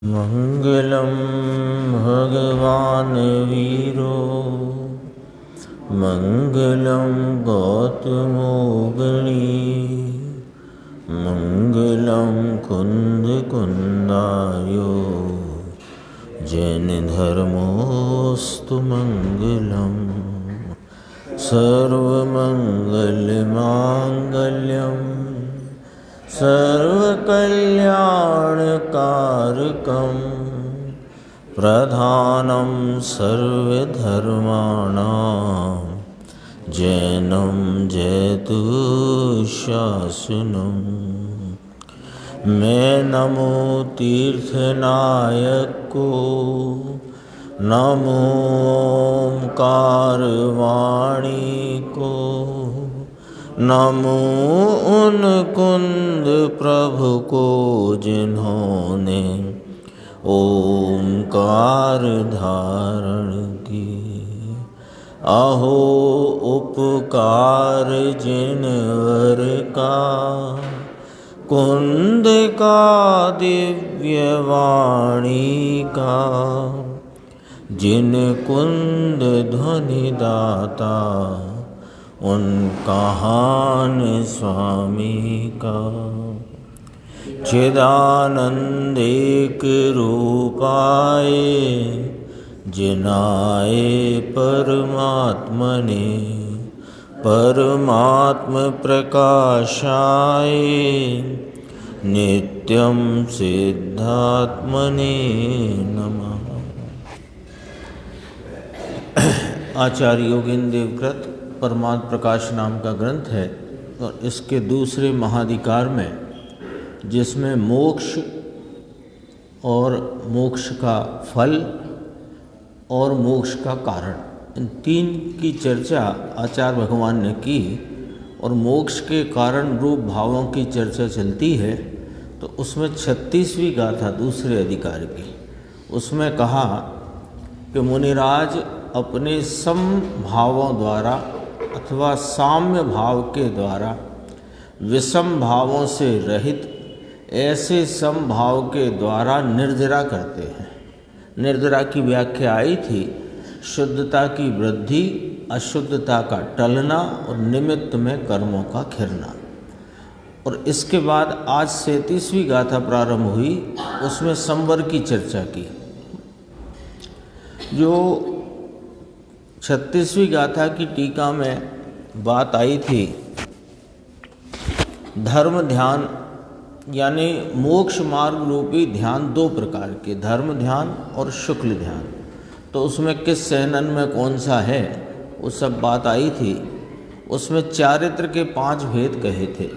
मंगलम भगवान वीरो मंगलम गौतमोगणी मंगलम कुंद कुंदायो जैन धर्मोस्तु मंगलम सर्वमंगलमांगल्यम सर्वकल्याणकारकं प्रधानं सर्वधर्माणां जैनं जयतु शासनं। मैं नमो तीर्थनायक को, नमो ओंकारवाणी को, नमो उन कुंद प्रभु को जिन्होंने ओंकार धारण की। अहो उपकार जिनवर का, कुंद का दिव्य वाणी का, जिन कुंद ध्वनि दाता उन कहान स्वामी का। चिदानंदेक रूपाए जिनाए परमात्मने, परमात्म प्रकाशाय नित्यं सिद्धात्मने नमः। आचार्य योगेंद्र देवकृत परमात्म प्रकाश नाम का ग्रंथ है और इसके दूसरे महाधिकार में, जिसमें मोक्ष और मोक्ष का फल और मोक्ष का कारण, इन तीन की चर्चा आचार्य भगवान ने की और मोक्ष के कारण रूप भावों की चर्चा चलती है। तो उसमें 36वीं गाथा दूसरे अधिकार की, उसमें कहा कि मुनिराज अपने समभावों द्वारा अथवा साम्य भाव के द्वारा विषम भावों से रहित ऐसे समभाव के द्वारा निर्जरा करते हैं। निर्जरा की व्याख्या आई थी शुद्धता की वृद्धि, अशुद्धता का टलना और निमित्त में कर्मों का खिरना। और इसके बाद आज 37वीं गाथा प्रारंभ हुई, उसमें संवर की चर्चा की। जो 36वीं गाथा की टीका में बात आई थी, धर्म ध्यान यानी मोक्ष मार्ग रूपी ध्यान दो प्रकार के, धर्म ध्यान और शुक्ल ध्यान। तो उसमें किस सहनन में कौन सा है वो सब बात आई थी। उसमें चारित्र के 5 भेद कहे थे,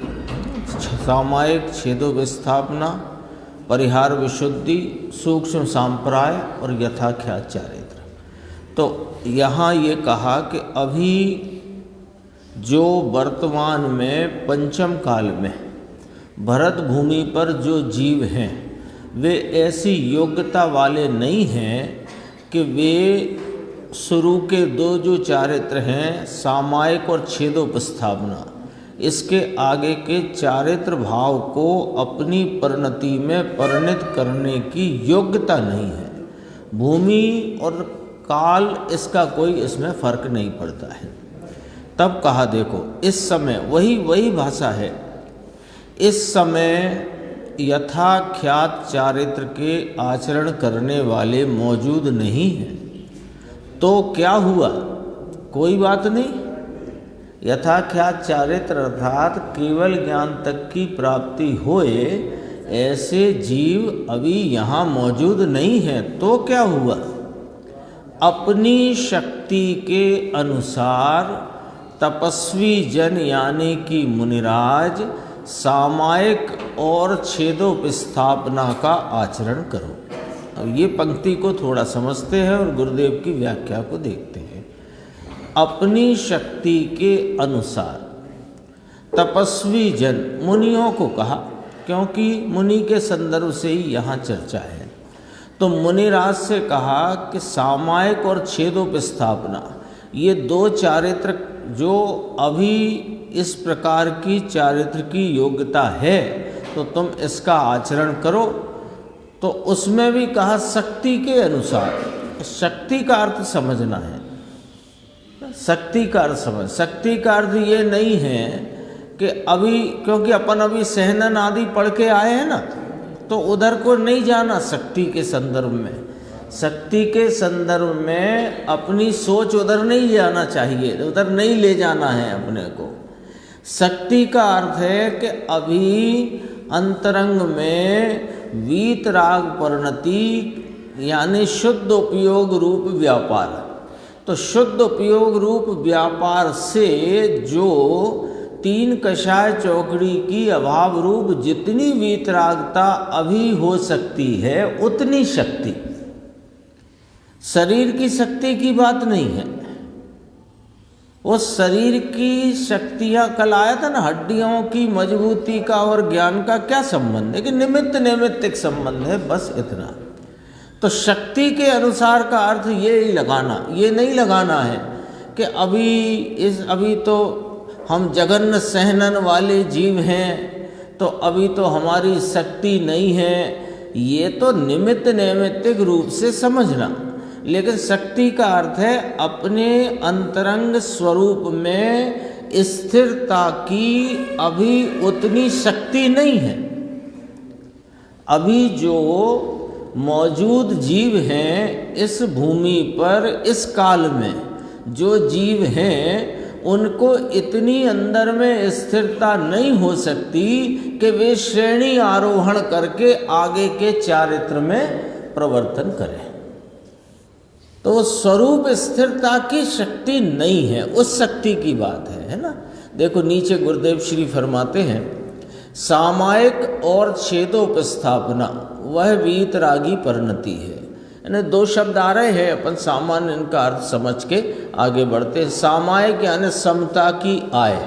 सामायिक छेदो विस्थापना, परिहार विशुद्धि, सूक्ष्म सांप्राय और यथाख्यात चारित्र। तो यहाँ ये कहा कि अभी जो वर्तमान में पंचम काल में भरत भूमि पर जो जीव हैं वे ऐसी योग्यता वाले नहीं हैं कि वे शुरू के 2 जो चारित्र हैं सामायिक और छेदोपस्थापना, इसके आगे के चारित्र भाव को अपनी परिणति में परिणित करने की योग्यता नहीं है। भूमि और काल इसका कोई इसमें फर्क नहीं पड़ता है। तब कहा देखो इस समय वही भाषा है, इस समय यथाख्यात चारित्र के आचरण करने वाले मौजूद नहीं हैं। तो क्या हुआ? कोई बात नहीं। यथाख्यात चारित्र अर्थात केवल ज्ञान तक की प्राप्ति होए ऐसे जीव अभी यहाँ मौजूद नहीं हैं। तो क्या हुआ? अपनी शक्ति के अनुसार तपस्वी जन यानी कि मुनिराज सामायिक और छेदोपस्थापना का आचरण करो। अब ये पंक्ति को थोड़ा समझते हैं और गुरुदेव की व्याख्या को देखते हैं। अपनी शक्ति के अनुसार तपस्वी जन, मुनियों को कहा क्योंकि मुनि के संदर्भ से ही यहाँ चर्चा है। तो मुनिराज से कहा कि सामायिक और छेदोपस्थापना ये 2 चारित्र जो अभी इस प्रकार की चारित्र की योग्यता है तो तुम इसका आचरण करो। तो उसमें भी कहा शक्ति के अनुसार। शक्ति का अर्थ समझना है, शक्ति का अर्थ समझ। शक्ति का अर्थ ये नहीं है कि अभी, क्योंकि अपन अभी सहनन आदि पढ़ के आए हैं ना, तो उधर को नहीं जाना शक्ति के संदर्भ में। शक्ति के संदर्भ में अपनी सोच उधर नहीं जाना चाहिए, उधर नहीं ले जाना है अपने को। शक्ति का अर्थ है कि अभी अंतरंग में वीतराग परिणति यानी शुद्ध उपयोग रूप व्यापार। तो शुद्ध उपयोग रूप व्यापार से जो तीन कषाय चौकड़ी की अभाव रूप जितनी वीतरागता अभी हो सकती है उतनी शक्ति, शरीर की शक्ति की बात नहीं है। उस शरीर की शक्तियाँ, कल आया था ना, हड्डियों की मजबूती का और ज्ञान का क्या संबंध है कि निमित्त नैमित्तिक संबंध है, बस इतना। तो शक्ति के अनुसार का अर्थ ये ही लगाना, ये नहीं लगाना है कि अभी तो हम जघन्य सहनन वाले जीव हैं, तो अभी तो हमारी शक्ति नहीं है। ये तो निमित्त नैमित्तिक रूप से समझना। लेकिन शक्ति का अर्थ है अपने अंतरंग स्वरूप में स्थिरता की अभी उतनी शक्ति नहीं है। अभी जो मौजूद जीव हैं इस भूमि पर, इस काल में जो जीव हैं, उनको इतनी अंदर में स्थिरता नहीं हो सकती कि वे श्रेणी आरोहण करके आगे के चारित्र में प्रवर्तन करें। तो स्वरूप स्थिरता की शक्ति नहीं है, उस शक्ति की बात है ना। देखो नीचे गुरुदेव श्री फरमाते हैं, सामायिक और छेदोपस्थापना वह वीतरागी परिणति है। यानी दो शब्द आ रहे हैं, अपन सामान्य इनका अर्थ समझ के आगे बढ़ते हैं। सामायिक यानी समता की आय।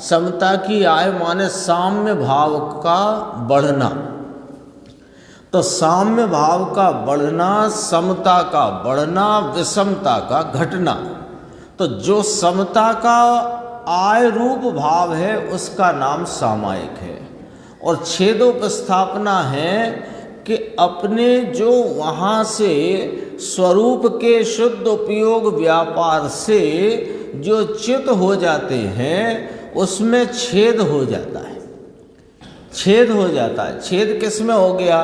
समता की आय माने साम्य भाव का बढ़ना। तो साम्य भाव का बढ़ना, समता का बढ़ना, विषमता का घटना। तो जो समता का आय रूप भाव है उसका नाम सामायिक है। और छेदोपस्थापना है कि अपने जो वहाँ से स्वरूप के शुद्ध उपयोग व्यापार से जो चित हो जाते हैं उसमें छेद हो जाता है। छेद हो जाता है। छेद किस में हो गया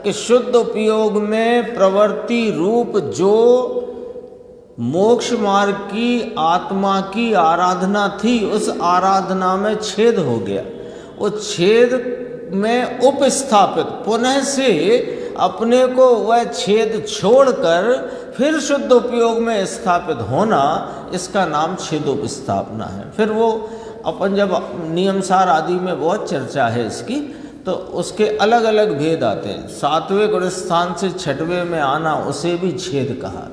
कि शुद्ध उपयोग में प्रवृत्ति रूप जो मोक्ष मार्ग की आत्मा की आराधना थी, उस आराधना में छेद हो गया। वो छेद में उपस्थापित पुनः से अपने को वह छेद छोड़कर फिर शुद्ध उपयोग में स्थापित होना, इसका नाम छेदोपस्थापना है। फिर वो अपन जब नियमसार आदि में बहुत चर्चा है इसकी, तो उसके अलग अलग भेद आते हैं। 7वें गुण स्थान से 6वें में आना, उसे भी छेद कहा।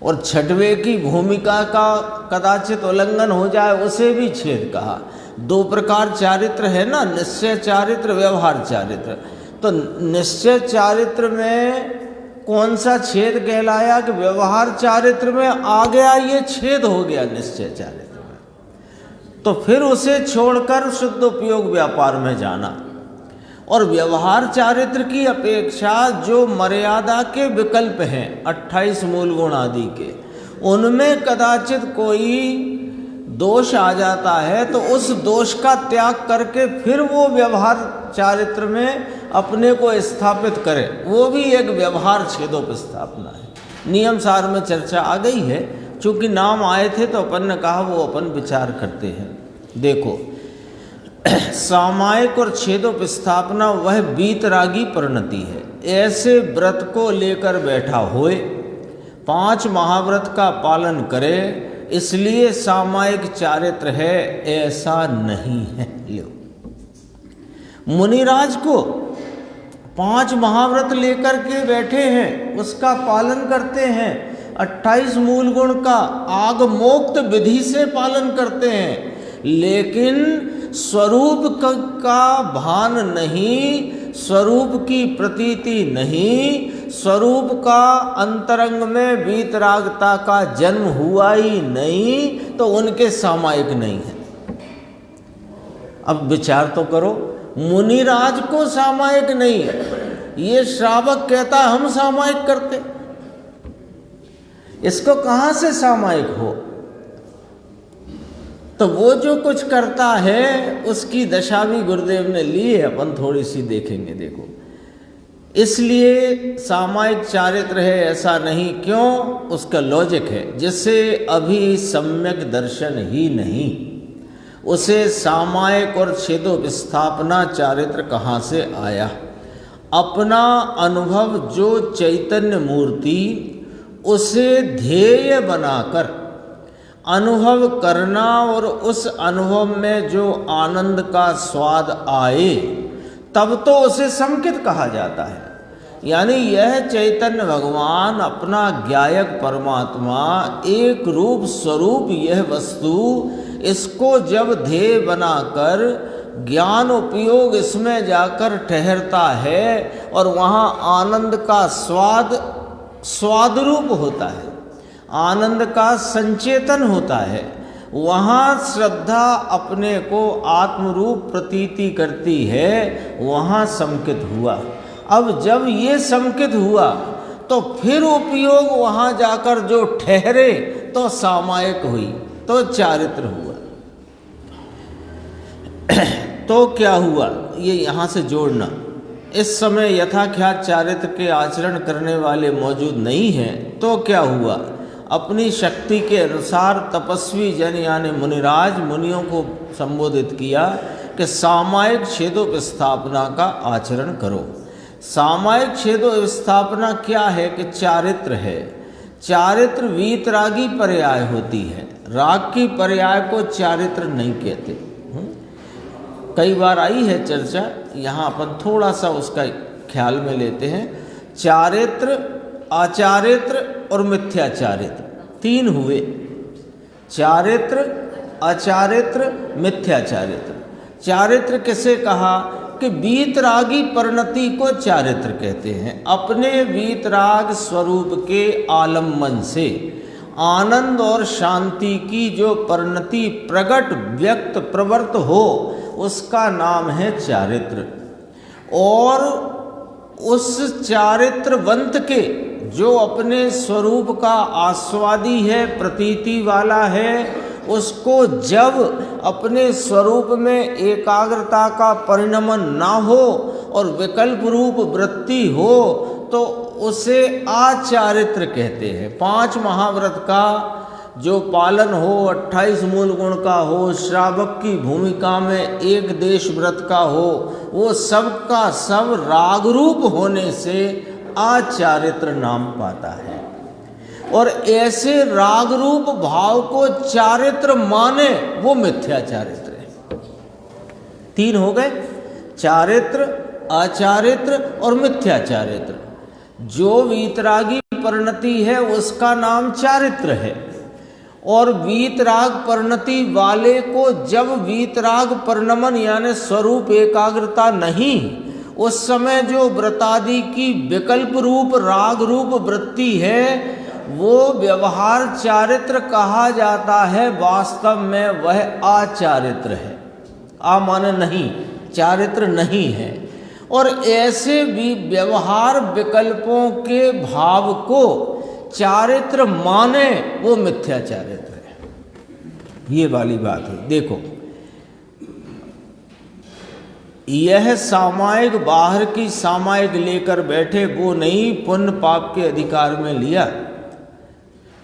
और 6वें की भूमिका का कदाचित उल्लंघन हो जाए, उसे भी छेद कहा। दो प्रकार चारित्र है ना, निश्चय चारित्र, व्यवहार चारित्र। तो निश्चय चारित्र में कौन सा छेद कहलाया कि व्यवहार चारित्र में आ गया, ये छेद हो गया निश्चय चारित्र में। तो फिर उसे छोड़कर शुद्ध उपयोग व्यापार में जाना। और व्यवहार चारित्र की अपेक्षा जो मर्यादा के विकल्प हैं 28 मूल गुण आदि के, उनमें कदाचित कोई दोष आ जाता है, तो उस दोष का त्याग करके फिर वो व्यवहार चारित्र में अपने को स्थापित करे, वो भी एक व्यवहार छेदोपस्थापना है। नियम सार में चर्चा आ गई है, चूँकि नाम आए थे तो अपन ने कहा वो अपन विचार करते हैं। देखो, सामायिक और छेदोपस्थापना वह वीतरागी परिणति है। ऐसे व्रत को लेकर बैठा होए, 5 महाव्रत का पालन करे, इसलिए सामायिक चारित्र है, ऐसा नहीं है। लो, मुनिराज को 5 महाव्रत लेकर के बैठे हैं, उसका पालन करते हैं, 28 मूल गुण का आगमोक्त विधि से पालन करते हैं, लेकिन स्वरूप का भान नहीं, स्वरूप की प्रतीति नहीं, स्वरूप का अंतरंग में वीतरागता का जन्म हुआ ही नहीं, तो उनके सामायिक नहीं है। अब विचार तो करो, मुनिराज को सामायिक नहीं है, ये श्रावक कहता हम सामायिक करते, इसको कहाँ से सामायिक हो? तो वो जो कुछ करता है उसकी दशा भी गुरुदेव ने ली है, अपन थोड़ी सी देखेंगे। देखो, इसलिए सामायिक चारित्र है ऐसा नहीं, क्यों? उसका लॉजिक है, जिससे अभी सम्यक दर्शन ही नहीं, उसे सामायिक और छेदो विस्थापना चारित्र कहाँ से आया? अपना अनुभव जो चैतन्य मूर्ति उसे ध्येय बनाकर अनुभव करना और उस अनुभव में जो आनंद का स्वाद आए, तब तो उसे संकित कहा जाता है। यानी यह चैतन्य भगवान अपना ज्ञायक परमात्मा एक रूप स्वरूप यह वस्तु, इसको जब ध्येय बनाकर ज्ञान उपयोग इसमें जाकर ठहरता है और वहाँ आनंद का स्वाद रूप होता है, आनंद का संचेतन होता है, वहाँ श्रद्धा अपने को आत्मरूप प्रतीति करती है, वहाँ संकित हुआ। अब जब ये संकित हुआ तो फिर उपयोग वहाँ जाकर जो ठहरे तो सामायिक हुई, तो चारित्र हुआ। तो क्या हुआ, ये यहाँ से जोड़ना। इस समय यथाख्यात चारित्र के आचरण करने वाले मौजूद नहीं हैं, तो क्या हुआ? अपनी शक्ति के अनुसार तपस्वी जन यानी मुनिराज मुनियों को संबोधित किया कि सामायिक छेदो विस्थापना का आचरण करो। सामायिक छेदो विस्थापना क्या है? कि चारित्र है। चारित्र वीतरागी पर्याय होती है, राग की पर्याय को चारित्र नहीं कहते। कई बार आई है चर्चा, यहाँ अपन थोड़ा सा उसका ख्याल में लेते हैं। चारित्र, आचारित्र और मिथ्याचारित्र, तीन हुए। चारित्र, आचारित्र, मिथ्याचारित्र। चारित्र किसे कहा? कि वीतरागी परिणति को चारित्र कहते हैं। अपने वीतराग स्वरूप के आलम्बन से आनंद और शांति की जो परिणति प्रकट व्यक्त प्रवर्त हो, उसका नाम है चारित्र। और उस चारित्रवंत के जो अपने स्वरूप का आस्वादी है, प्रतीति वाला है, उसको जब अपने स्वरूप में एकाग्रता का परिणमन ना हो और विकल्प रूप वृत्ति हो, तो उसे आचारित्र कहते हैं। 5 महाव्रत का जो पालन हो, 28 मूल गुण का हो, श्रावक की भूमिका में एक देश व्रत का हो, वो सब का सब राग रूप होने से आचारित्र नाम पाता है। और ऐसे राग रूप भाव को चारित्र माने वो मिथ्याचारित्र है। 3 हो गए, चारित्र, आचारित्र और मिथ्याचारित्र। जो वीतरागी परिणति है उसका नाम चारित्र है, और वीतराग परिणति वाले को जब वीतराग परिणमन यानी स्वरूप एकाग्रता नहीं, उस समय जो व्रतादि की विकल्प रूप राग रूप वृत्ति है, वो व्यवहार चारित्र कहा जाता है। वास्तव में वह आचारित्र है। आ माने नहीं, चारित्र नहीं है। और ऐसे भी व्यवहार विकल्पों के भाव को चारित्र माने वो मिथ्याचारित्र है। ये वाली बात है। देखो, यह सामायिक बाहर की सामायिक लेकर बैठे वो नहीं, पुण्य पाप के अधिकार में लिया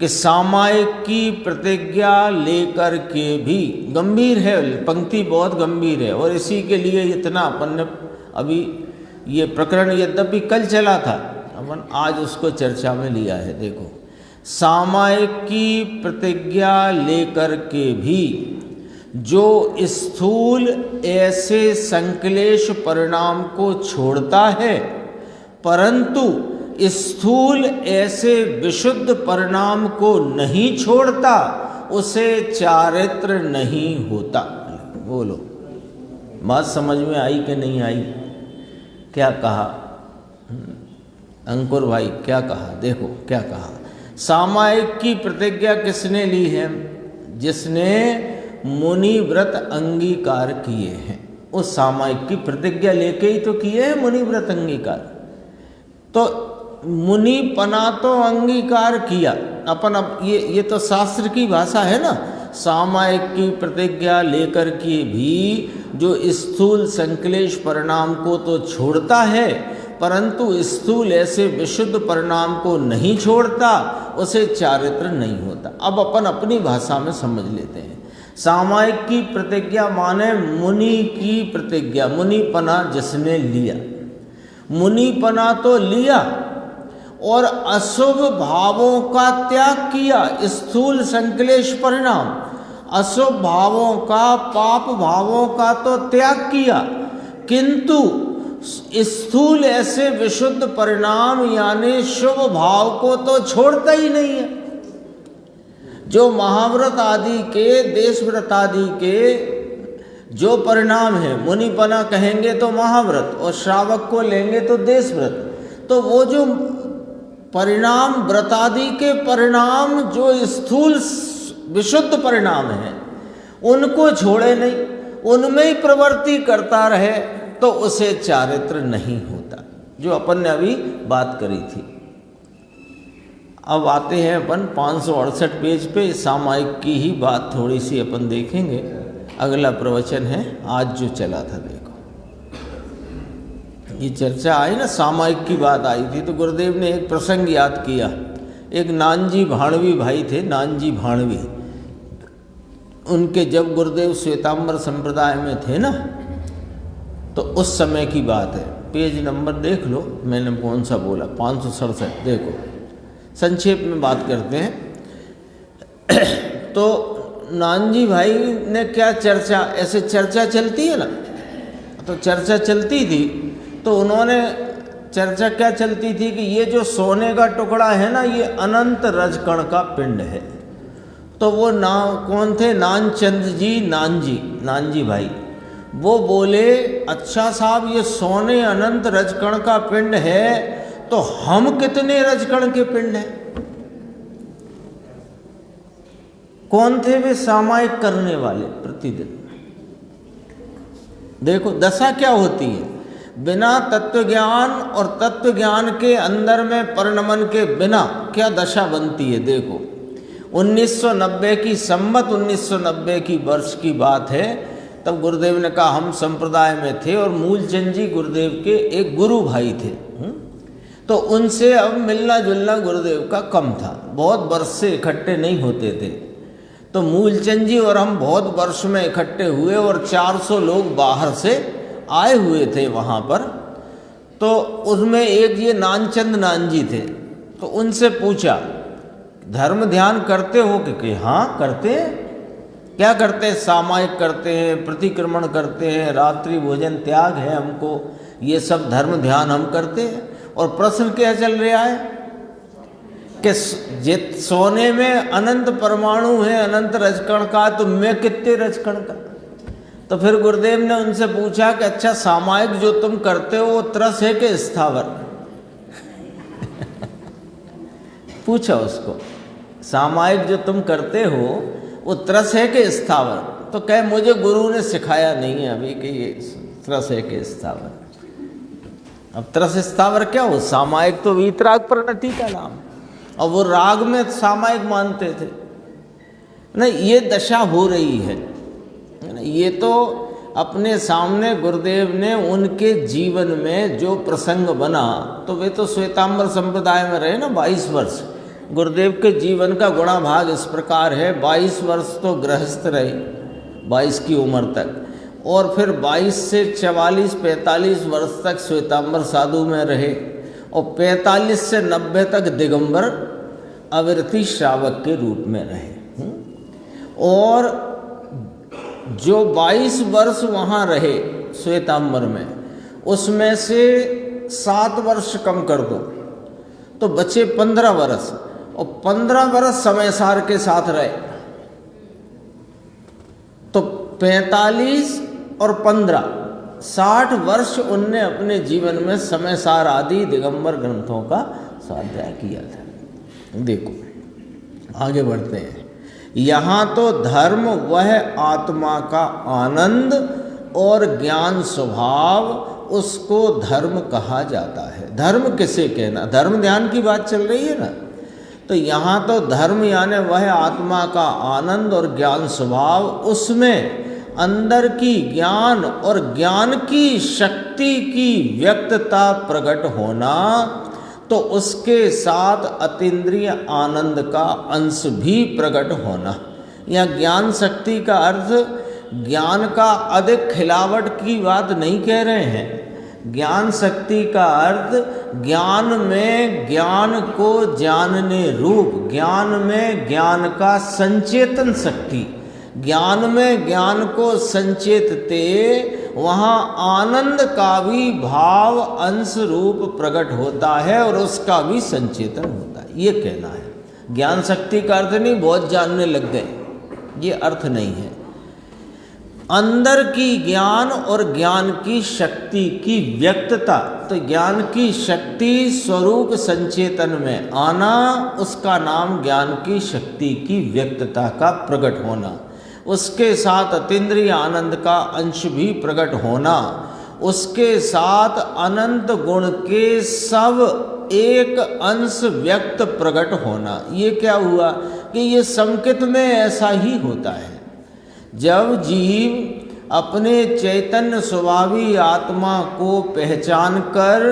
कि सामायिक की प्रतिज्ञा लेकर के भी गंभीर है। पंक्ति बहुत गंभीर है, और इसी के लिए इतना अपन ने अभी ये प्रकरण यद्यपि कल चला था, अपन आज उसको चर्चा में लिया है। देखो, सामायिक की प्रतिज्ञा लेकर के भी जो स्थूल ऐसे संक्लेश परिणाम को छोड़ता है, परंतु स्थूल ऐसे विशुद्ध परिणाम को नहीं छोड़ता, उसे चारित्र नहीं होता। बोलो, बात समझ में आई कि नहीं आई? क्या कहा अंकुर भाई, क्या कहा? देखो क्या कहा। सामायिक की प्रतिज्ञा किसने ली है? जिसने मुनि व्रत अंगीकार किए हैं। उस सामायिक की प्रतिज्ञा लेके ही तो किए हैं मुनि व्रत अंगीकार। तो मुनिपना तो अंगीकार किया अपन। अब ये तो शास्त्र की भाषा है ना। सामायिक की प्रतिज्ञा लेकर के भी जो स्थूल संक्लेश परिणाम को तो छोड़ता है, परंतु स्थूल ऐसे विशुद्ध परिणाम को नहीं छोड़ता, उसे चारित्र नहीं होता। अब अपन अपनी भाषा में समझ लेते हैं। सामायिक की प्रतिज्ञा माने मुनि की प्रतिज्ञा, मुनिपना जिसने लिया, मुनिपना तो लिया और अशुभ भावों का त्याग किया। स्थूल संक्लेश परिणाम, अशुभ भावों का, पाप भावों का तो त्याग किया, किंतु स्थूल ऐसे विशुद्ध परिणाम यानी शुभ भाव को तो छोड़ता ही नहीं है। जो महाव्रत आदि के, देश व्रत आदि के जो परिणाम है, मुनिपना कहेंगे तो महाव्रत और श्रावक को लेंगे तो देश व्रत, तो वो जो परिणाम, व्रतादि के परिणाम जो स्थूल विशुद्ध परिणाम हैं, उनको छोड़े नहीं, उनमें ही प्रवृत्ति करता रहे, तो उसे चारित्र नहीं होता, जो अपन ने अभी बात करी थी। अब आते हैं अपन 568 पेज पे, सामायिक की ही बात थोड़ी सी अपन देखेंगे। अगला प्रवचन है आज जो चला था। देखो ये चर्चा आई ना, सामायिक की बात आई थी, तो गुरुदेव ने एक प्रसंग याद किया। एक नानजी भाणवी भाई थे, नानजी भाणवी। उनके जब गुरुदेव श्वेतांबर संप्रदाय में थे ना, तो उस समय की बात है। पेज नंबर देख लो, मैंने कौन सा बोला, 567। देखो संक्षेप में बात करते हैं। तो नानजी भाई ने क्या चर्चा, ऐसे चर्चा चलती है ना, तो चर्चा चलती थी, तो उन्होंने चर्चा क्या चलती थी कि ये जो सोने का टुकड़ा है ना, ये अनंत रजकण का पिंड है। तो वो कौन थे, नानचंद जी, नानजी भाई, वो बोले अच्छा साहब ये सोने अनंत रजकण का पिंड है, तो हम कितने रजकण के पिंड हैं। कौन थे वे, सामायिक करने वाले प्रतिदिन। देखो दशा क्या होती है, बिना तत्व ज्ञान और तत्व ज्ञान के अंदर में परिणमन के बिना क्या दशा बनती है। देखो 1990 की, संवत 1990 की वर्ष की बात है। तब गुरुदेव ने कहा, हम संप्रदाय में थे और मूलचंद जी गुरुदेव के एक गुरु भाई थे, तो उनसे अब मिलना जुलना गुरुदेव का कम था, बहुत वर्ष से इकट्ठे नहीं होते थे। तो मूलचंद जी और हम बहुत वर्ष में इकट्ठे हुए और 400 लोग बाहर से आए हुए थे वहाँ पर। तो उसमें एक ये नानचंद नानजी थे, तो उनसे पूछा धर्म ध्यान करते हो कि हाँ करते हैं। क्या करते हैं, सामायिक करते हैं, प्रतिक्रमण करते हैं, रात्रि भोजन त्याग है हमको, ये सब धर्म ध्यान हम करते हैं। और प्रश्न क्या चल रहा है कि सोने में अनंत परमाणु है, अनंत रजकण का, तो मैं कितने रजकण का। तो फिर गुरुदेव ने उनसे पूछा कि अच्छा सामायिक जो तुम करते हो वो त्रस है कि स्थावर। पूछा उसको, सामायिक जो तुम करते हो वो त्रस है कि स्थावर। तो कहे मुझे गुरु ने सिखाया नहीं है अभी कि ये त्रस है कि स्थावर। अब त्रस स्थावर क्या हो, सामायिक तो वीतराग परिणति का नाम, और वो राग में सामायिक मानते थे। नहीं, ये दशा हो रही है। ये तो अपने सामने गुरुदेव ने उनके जीवन में जो प्रसंग बना, तो वे तो श्वेतांबर संप्रदाय में रहे ना 22 वर्ष। गुरुदेव के जीवन का गुणा भाग इस प्रकार है, 22 वर्ष तो गृहस्थ रहे 22 की उम्र तक, और फिर 22 से 44-45 वर्ष तक श्वेतांबर साधु में रहे, और 45 से 90 तक दिगंबर अविरति श्रावक के रूप में रहे। और जो 22 वर्ष वहाँ रहे श्वेतांबर में, उसमें से 7 वर्ष कम कर दो तो बचे 15 वर्ष, और 15 वर्ष समयसार के साथ रहे। तो 45 और 15 60 वर्ष उनने अपने जीवन में समयसार आदि दिगंबर ग्रंथों का स्वाध्याय किया था। देखो आगे बढ़ते हैं। यहाँ तो धर्म वह आत्मा का आनंद और ज्ञान स्वभाव उसको धर्म कहा जाता है। धर्म किसे कहना, धर्म ध्यान की बात चल रही है ना, तो यहाँ तो धर्म यानी वह आत्मा का आनंद और ज्ञान स्वभाव, उसमें अंदर की ज्ञान और ज्ञान की शक्ति की व्यक्तता प्रकट होना, तो उसके साथ अतीन्द्रिय आनंद का अंश भी प्रकट होना। या ज्ञान शक्ति का अर्थ ज्ञान का अधिक खिलावट की बात नहीं कह रहे हैं। ज्ञान शक्ति का अर्थ ज्ञान में ज्ञान को जानने रूप, ज्ञान में ज्ञान का संचेतन शक्ति, ज्ञान में ज्ञान को संचेतते वहाँ आनंद का भी भाव अंश रूप प्रकट होता है और उसका भी संचेतन होता है, ये कहना है। ज्ञान शक्ति का अर्थ नहीं बहुत जानने लग गए, ये अर्थ नहीं है। अंदर की ज्ञान और ज्ञान की शक्ति की व्यक्तता, तो ज्ञान की शक्ति स्वरूप संचेतन में आना, उसका नाम ज्ञान की शक्ति की व्यक्तता का प्रकट होना। उसके साथ अतीन्द्रिय आनंद का अंश भी प्रकट होना, उसके साथ अनंत गुण के सब एक अंश व्यक्त प्रकट होना। ये क्या हुआ कि ये संकेत में ऐसा ही होता है। जब जीव अपने चैतन्य स्वभावी आत्मा को पहचान कर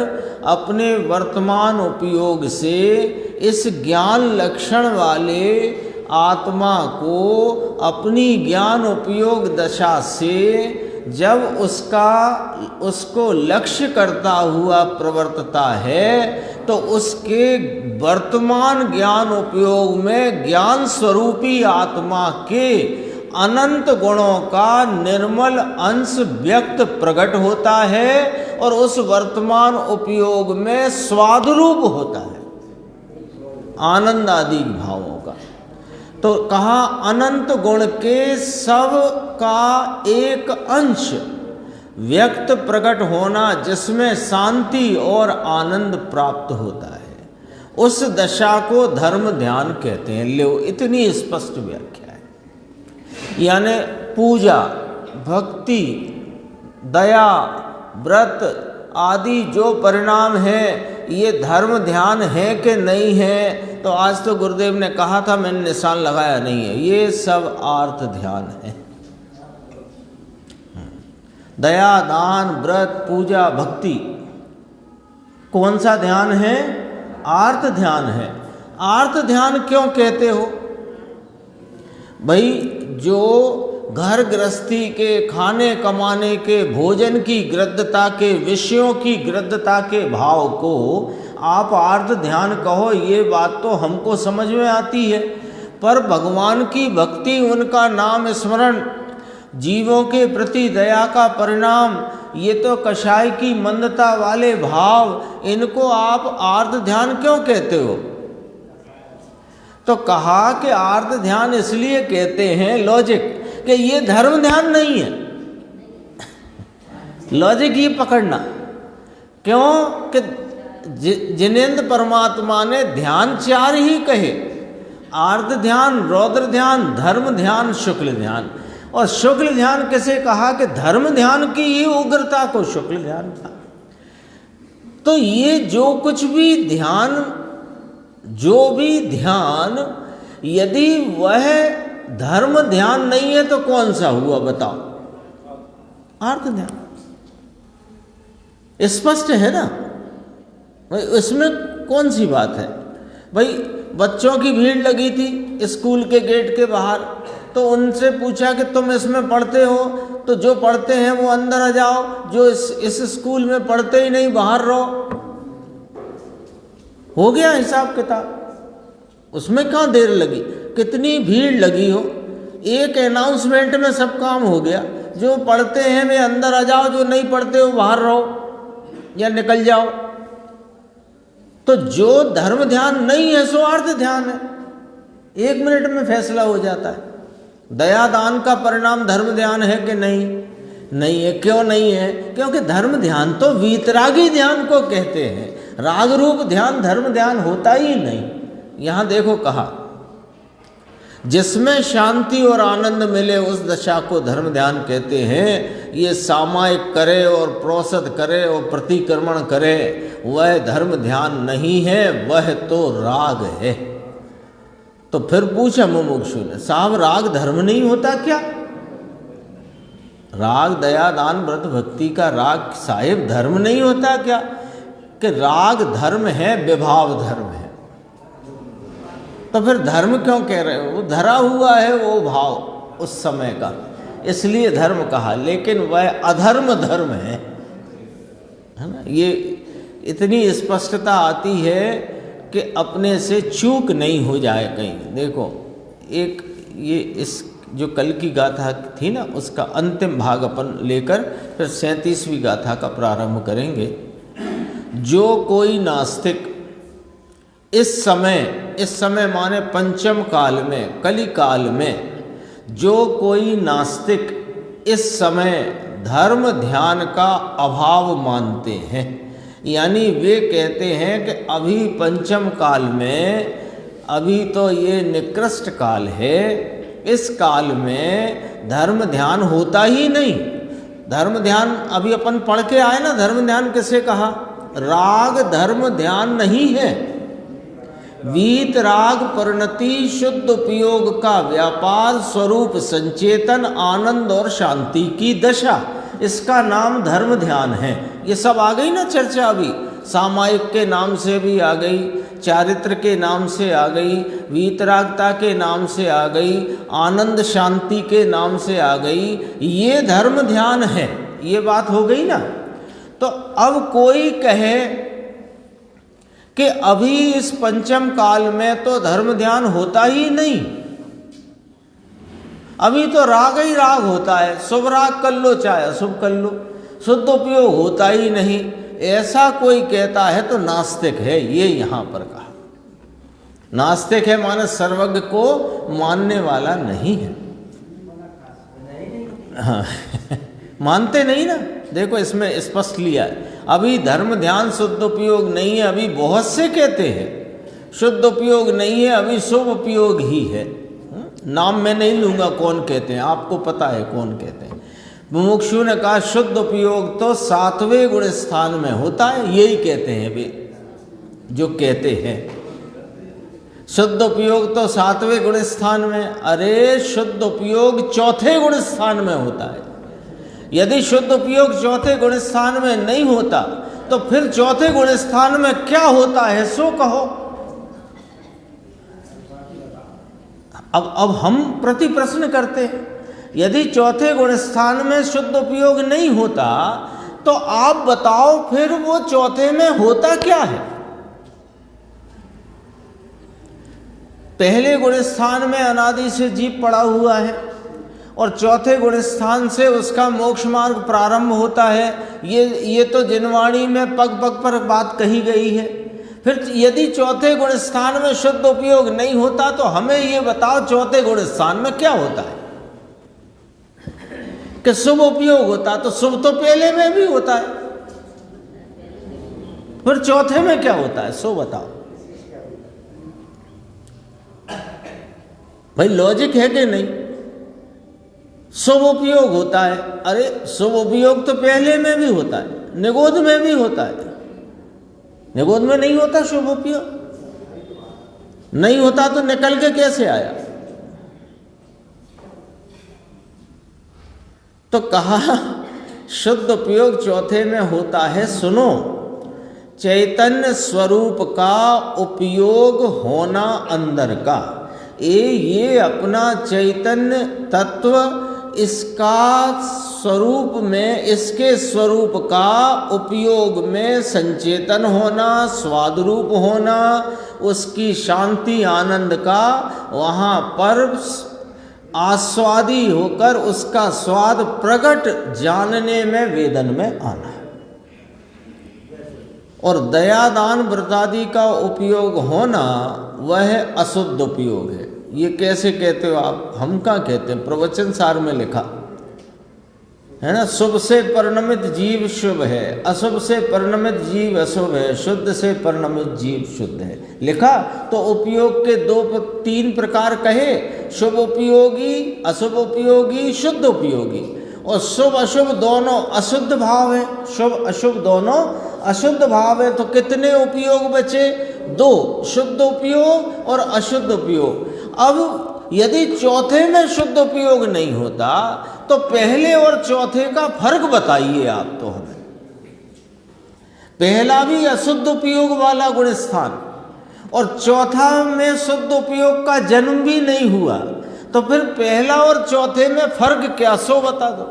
अपने वर्तमान उपयोग से इस ज्ञान लक्षण वाले आत्मा को अपनी ज्ञान उपयोग दशा से जब उसको लक्ष्य करता हुआ प्रवर्तता है, तो उसके वर्तमान ज्ञान उपयोग में ज्ञान स्वरूपी आत्मा के अनंत गुणों का निर्मल अंश व्यक्त प्रकट होता है और उस वर्तमान उपयोग में स्वादरूप होता है आनंद आदि भावों का। तो कहा अनंत गुण के सब का एक अंश व्यक्त प्रकट होना, जिसमें शांति और आनंद प्राप्त होता है, उस दशा को धर्म ध्यान कहते हैं। लो, इतनी स्पष्ट व्याख्या है। यानी पूजा, भक्ति, दया, व्रत आदि जो परिणाम है, ये धर्म ध्यान है कि नहीं है? तो आज तो गुरुदेव ने कहा था, मैंने निशान लगाया नहीं है, ये सब आर्त ध्यान है। दया, दान, व्रत, पूजा, भक्ति कौन सा ध्यान है? आर्त ध्यान है। आर्त ध्यान क्यों कहते हो भाई? जो घर गृहस्थी के, खाने कमाने के, भोजन की गृद्धता के, विषयों की गृद्धता के भाव को आप आर्त ध्यान कहो, ये बात तो हमको समझ में आती है। पर भगवान की भक्ति, उनका नाम स्मरण, जीवों के प्रति दया का परिणाम, ये तो कषाय की मंदता वाले भाव, इनको आप आर्त ध्यान क्यों कहते हो? तो कहा कि आर्त ध्यान इसलिए कहते हैं, लॉजिक, कि ये धर्म ध्यान नहीं है। लॉजिक ये पकड़ना, क्यों कि जिनेंद्र परमात्मा ने ध्यान चार ही कहे, आर्त ध्यान, रौद्र ध्यान, धर्म ध्यान, शुक्ल ध्यान। और शुक्ल ध्यान किसे कहा? कि धर्म ध्यान की ही उग्रता को शुक्ल ध्यान था। तो ये जो कुछ भी ध्यान, जो भी ध्यान, यदि वह धर्म ध्यान नहीं है तो कौन सा हुआ बताओ? आर्त ध्यान। स्पष्ट है ना भाई, इसमें कौन सी बात है भाई? बच्चों की भीड़ लगी थी स्कूल के गेट के बाहर, तो उनसे पूछा कि तुम इसमें पढ़ते हो? तो जो पढ़ते हैं वो अंदर आ जाओ, जो इस स्कूल में पढ़ते ही नहीं बाहर रहो। हो गया हिसाब किताब। उसमें कहाँ देर लगी, कितनी भीड़ लगी हो, एक अनाउंसमेंट में सब काम हो गया। जो पढ़ते हैं वे अंदर आ जाओ, जो नहीं पढ़ते हो बाहर रहो या निकल जाओ। तो जो धर्म ध्यान नहीं है सो अर्थ ध्यान है, 1 मिनट में फैसला हो जाता है। दया दान का परिणाम धर्म ध्यान है कि नहीं? नहीं है। क्यों नहीं है? क्योंकि धर्म ध्यान तो वीतरागी ध्यान को कहते हैं, राग रूप ध्यान धर्म ध्यान होता ही नहीं। यहाँ देखो कहा, जिसमें शांति और आनंद मिले उस दशा को धर्म ध्यान कहते हैं। ये सामायिक करे और प्रोसद करे और प्रतिक्रमण करे, वह धर्म ध्यान नहीं है, वह तो राग है। तो फिर पूछा मुमुक्षु ने, साहब राग धर्म नहीं होता क्या? राग दया दान व्रत भक्ति का राग साहिब धर्म नहीं होता क्या? कि राग धर्म है, विभाव धर्म है। तो फिर धर्म क्यों कह रहे हो? धरा हुआ है वो भाव उस समय का, इसलिए धर्म कहा, लेकिन वह अधर्म धर्म है ना। ये इतनी स्पष्टता आती है कि अपने से चूक नहीं हो जाए कहीं। देखो एक ये इस जो कल की गाथा थी ना, उसका अंतिम भाग अपन लेकर फिर 37वीं गाथा का प्रारंभ करेंगे। जो कोई नास्तिक इस समय माने पंचम काल में, कली काल में, जो कोई नास्तिक इस समय धर्म ध्यान का अभाव मानते हैं, यानी वे कहते हैं कि अभी पंचम काल में, अभी तो ये निकृष्ट काल है, इस काल में धर्म ध्यान होता ही नहीं। धर्म ध्यान अभी अपन पढ़ के आए ना, धर्म ध्यान किसे कहा? राग धर्म ध्यान नहीं है। वीत राग परिणति शुद्ध उपयोग का व्यापार स्वरूप संचेतन आनंद और शांति की दशा, इसका नाम धर्म ध्यान है। ये सब आ गई ना चर्चा, अभी सामायिक के नाम से भी आ गई, चारित्र के नाम से आ गई, वीतरागता के नाम से आ गई, आनंद शांति के नाम से आ गई। ये धर्म ध्यान है, ये बात हो गई ना। तो अब कोई कहे कि अभी इस पंचम काल में तो धर्म ध्यान होता ही नहीं, अभी तो राग ही राग होता है, शुभ राग कर लो चाहे अशुभ कर लो, शुद्ध उपयोग होता ही नहीं, ऐसा कोई कहता है तो नास्तिक है। ये यहाँ पर कहा नास्तिक है माने सर्वज्ञ को मानने वाला नहीं है। हाँ मानते नहीं ना। देखो इसमें स्पष्ट लिया है, अभी धर्म ध्यान शुद्ध उपयोग नहीं है, अभी बहुत से कहते हैं शुद्ध उपयोग नहीं है, अभी शुभ उपयोग ही है। नाम मैं नहीं लूँगा कौन कहते हैं, आपको पता है कौन कहते हैं। मुमुक्षु ने कहा शुद्ध उपयोग तो 7वें गुण स्थान में होता है, यही कहते हैं वे जो कहते हैं शुद्ध उपयोग तो 7वें गुण स्थान में। अरे शुद्ध उपयोग 4थे गुण स्थान में होता है। यदि शुद्ध उपयोग 4थे गुण स्थान में नहीं होता तो फिर 4थे गुण स्थान में क्या होता है सो कहो। अब हम प्रति प्रश्न करते हैं, यदि 4थे गुण स्थान में शुद्ध उपयोग नहीं होता तो आप बताओ फिर वो 4थे में होता क्या है? पहले गुण स्थान में अनादि से जीव पड़ा हुआ है और 4थे गुण स्थान से उसका मोक्ष मार्ग प्रारंभ होता है। ये तो जिनवाणी में पग पग पर बात कही गई है। फिर यदि 4थे गुण स्थान में शुद्ध उपयोग नहीं होता तो हमें ये बताओ 4थे गुण स्थान में क्या होता है? कि शुभ उपयोग होता तो शुभ तो पहले में भी होता है, फिर 4थे में क्या होता है सो बताओ भाई। लॉजिक है कि नहीं? शुभ उपयोग होता है, अरे शुभ उपयोग तो पहले में भी होता है, निगोध में भी होता है। निगोध में नहीं होता शुभ उपयोग? नहीं होता तो निकल के कैसे आया? तो कहा शुद्ध उपयोग 4थे में होता है। सुनो, चैतन्य स्वरूप का उपयोग होना अंदर का, ये अपना चैतन्य तत्व, इसका स्वरूप में, इसके स्वरूप का उपयोग में संचेतन होना, स्वाद रूप होना, उसकी शांति आनंद का वहाँ पर आस्वादी होकर उसका स्वाद प्रकट जानने में वेदन में आना। और दया दान व्रतादि का उपयोग होना वह अशुद्ध उपयोग है। ये कैसे कहते हो आप? हम क्या कहते हैं? प्रवचन सार में लिखा है ना, शुभ से परिणमित जीव शुभ है, अशुभ से परिणमित जीव अशुभ है, शुद्ध से परिणमित जीव शुद्ध है। लिखा तो उपयोग के 2-3 प्रकार कहे, शुभ उपयोगी, अशुभ उपयोगी, शुद्ध उपयोगी। और शुभ अशुभ दोनों अशुद्ध भाव है, शुभ अशुभ दोनों अशुद्ध भाव है, तो कितने उपयोग बचे? 2, शुद्ध उपयोग और अशुद्ध उपयोग। अब यदि चौथे में शुद्ध उपयोग नहीं होता तो पहले और चौथे का फर्क बताइए आप तो हमें। पहला भी अशुद्ध उपयोग वाला गुण स्थान और चौथा में शुद्ध उपयोग का जन्म भी नहीं हुआ, तो फिर पहला और चौथे में फर्क क्या, सो बता दो।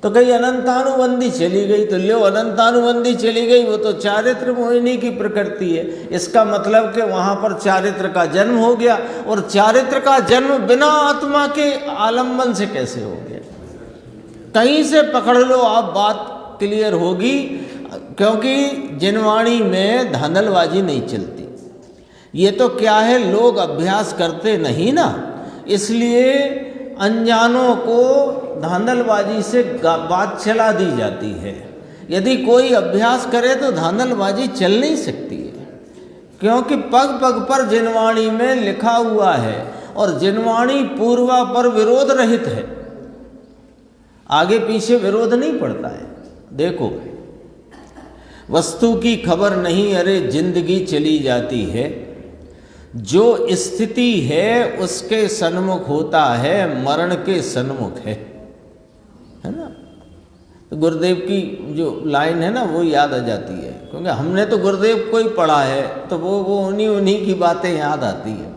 तो कहीं अनंतानुबंधी चली गई, तो लो अनंतानुबंधी चली गई, वो तो चारित्र मोहिनी की प्रकृति है। इसका मतलब कि वहाँ पर चारित्र का जन्म हो गया, और चारित्र का जन्म बिना आत्मा के आलम्बन से कैसे हो गया? कहीं से पकड़ लो आप, बात क्लियर होगी। क्योंकि जिनवाणी में धांधलबाजी नहीं चलती। ये तो क्या है, लोग अभ्यास करते नहीं ना, इसलिए अनजानों को धांधलबाजी से बात चला दी जाती है। यदि कोई अभ्यास करे तो धांधलबाजी चल नहीं सकती है, क्योंकि पग पग पर जिनवाणी में लिखा हुआ है और जिनवाणी पूर्वा पर विरोध रहित है, आगे पीछे विरोध नहीं पड़ता है। देखो, वस्तु की खबर नहीं, अरे जिंदगी चली जाती है। जो स्थिति है उसके सन्मुख होता है, मरण के सन्मुख है ना। तो गुरुदेव की जो लाइन है ना, वो याद आ जाती है, क्योंकि हमने तो गुरुदेव को ही पढ़ा है, तो वो उन्हीं की बातें याद आती है।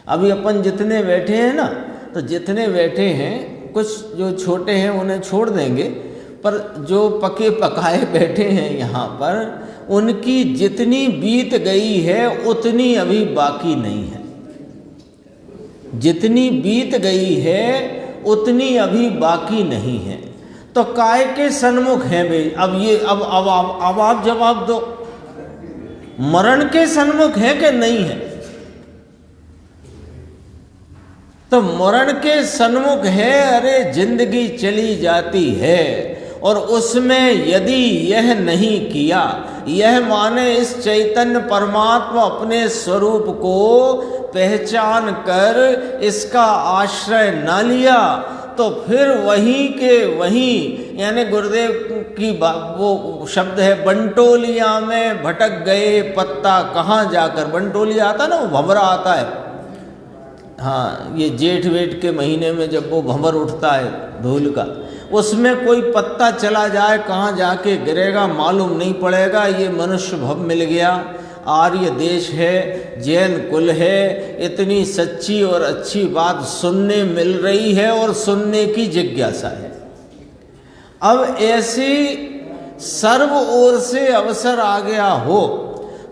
अभी अपन जितने बैठे हैं ना, तो जितने बैठे हैं, कुछ जो छोटे हैं उन्हें छोड़ देंगे, पर जो पके पकाए बैठे हैं यहाँ पर, उनकी जितनी बीत गई है उतनी अभी बाकी नहीं है। जितनी बीत गई है उतनी अभी बाकी नहीं है। तो काय के सन्मुख हैं भाई? अब आप जवाब दो, मरण के सन्मुख है कि नहीं है? तो मरण के सन्मुख है। अरे जिंदगी चली जाती है, और उसमें यदि यह नहीं किया, यह माने इस चैतन्य परमात्मा अपने स्वरूप को पहचान कर इसका आश्रय न लिया, तो फिर वहीं के वहीं, यानी गुरुदेव की वो शब्द है, बंटोलिया में भटक गए पत्ता कहाँ जाकर। बंटोलिया आता ना, वो भंवरा आता है, हाँ, ये जेठ वेठ के महीने में जब वो भंवर उठता है धूल का, उसमें कोई पत्ता चला जाए, कहाँ जाके गिरेगा मालूम नहीं पड़ेगा। ये मनुष्य भव मिल गया, आर्य देश है, जैन कुल है, इतनी सच्ची और अच्छी बात सुनने मिल रही है और सुनने की जिज्ञासा है। अब ऐसी सर्व ओर से अवसर आ गया हो,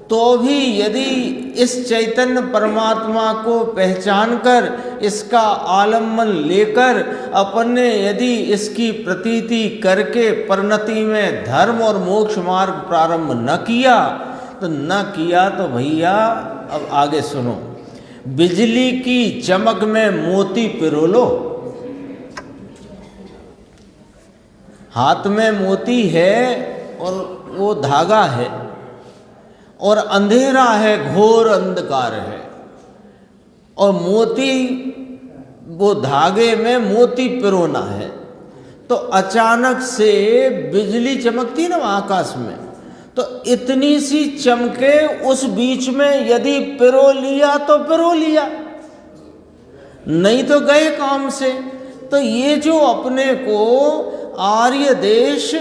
तो भी यदि इस चैतन्य परमात्मा को पहचान कर, इसका आलम्बन लेकर अपन ने यदि इसकी प्रतीति करके परिणति में धर्म और मोक्ष मार्ग प्रारंभ न किया, तो भैया अब आगे सुनो। बिजली की चमक में मोती पिरो लो। हाथ में मोती है और वो धागा है, और अंधेरा है, घोर अंधकार है, और मोती, वो धागे में मोती पिरोना है। तो अचानक से बिजली चमकती है ना आकाश में, तो इतनी सी चमके, उस बीच में यदि पिरो लिया तो पिरो लिया, नहीं तो गए काम से। तो ये जो अपने को आर्य देश,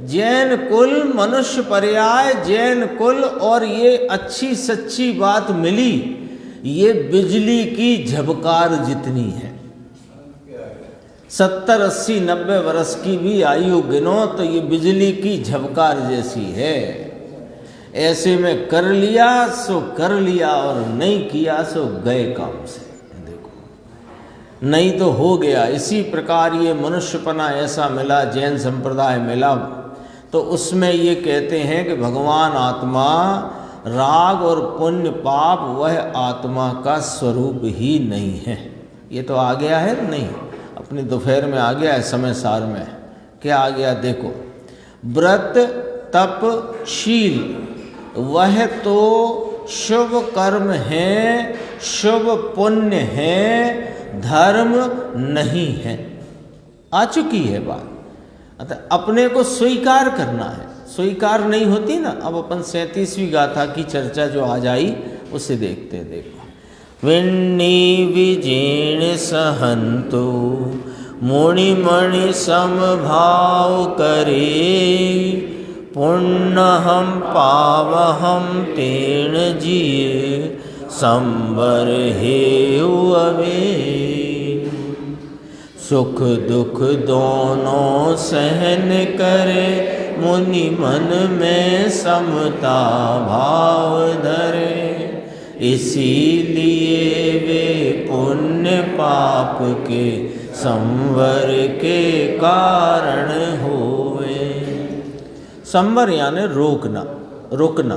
जैन कुल, मनुष्य पर्याय, जैन कुल, और ये अच्छी सच्ची बात मिली, ये बिजली की झबकार जितनी है। 70, 80, 90 वर्ष की भी आयु गिनो तो ये बिजली की झबकार जैसी है। ऐसे में कर लिया सो कर लिया, और नहीं किया सो गए काम से। देखो, नहीं तो हो गया। इसी प्रकार ये मनुष्यपना ऐसा मिला, जैन संप्रदाय मिला, तो उसमें ये कहते हैं कि भगवान आत्मा, राग और पुण्य पाप वह आत्मा का स्वरूप ही नहीं है। ये तो आ गया है नहीं, अपनी दोपहर में आ गया है, समय सार में क्या आ गया देखो। व्रत तप शील वह तो शुभ कर्म है, शुभ पुण्य है, धर्म नहीं है। आ चुकी है बात। अतः अपने को स्वीकार करना है, स्वीकार नहीं होती ना। अब अपन 37वीं गाथा की चर्चा जो आज आई उसे देखते हैं। देखो, विन्नी विजीर्ण सहंतु मुनि मणि समभाव करे, पुण्य हम पावहम तेण जिये संबर हेउ अवे। सुख दुख दोनों सहन करे, मुनि मन में समता भाव धरे। इसीलिए वे पुण्य पाप के संवर के कारण होवे। संवर यानी रोकना, रुकना।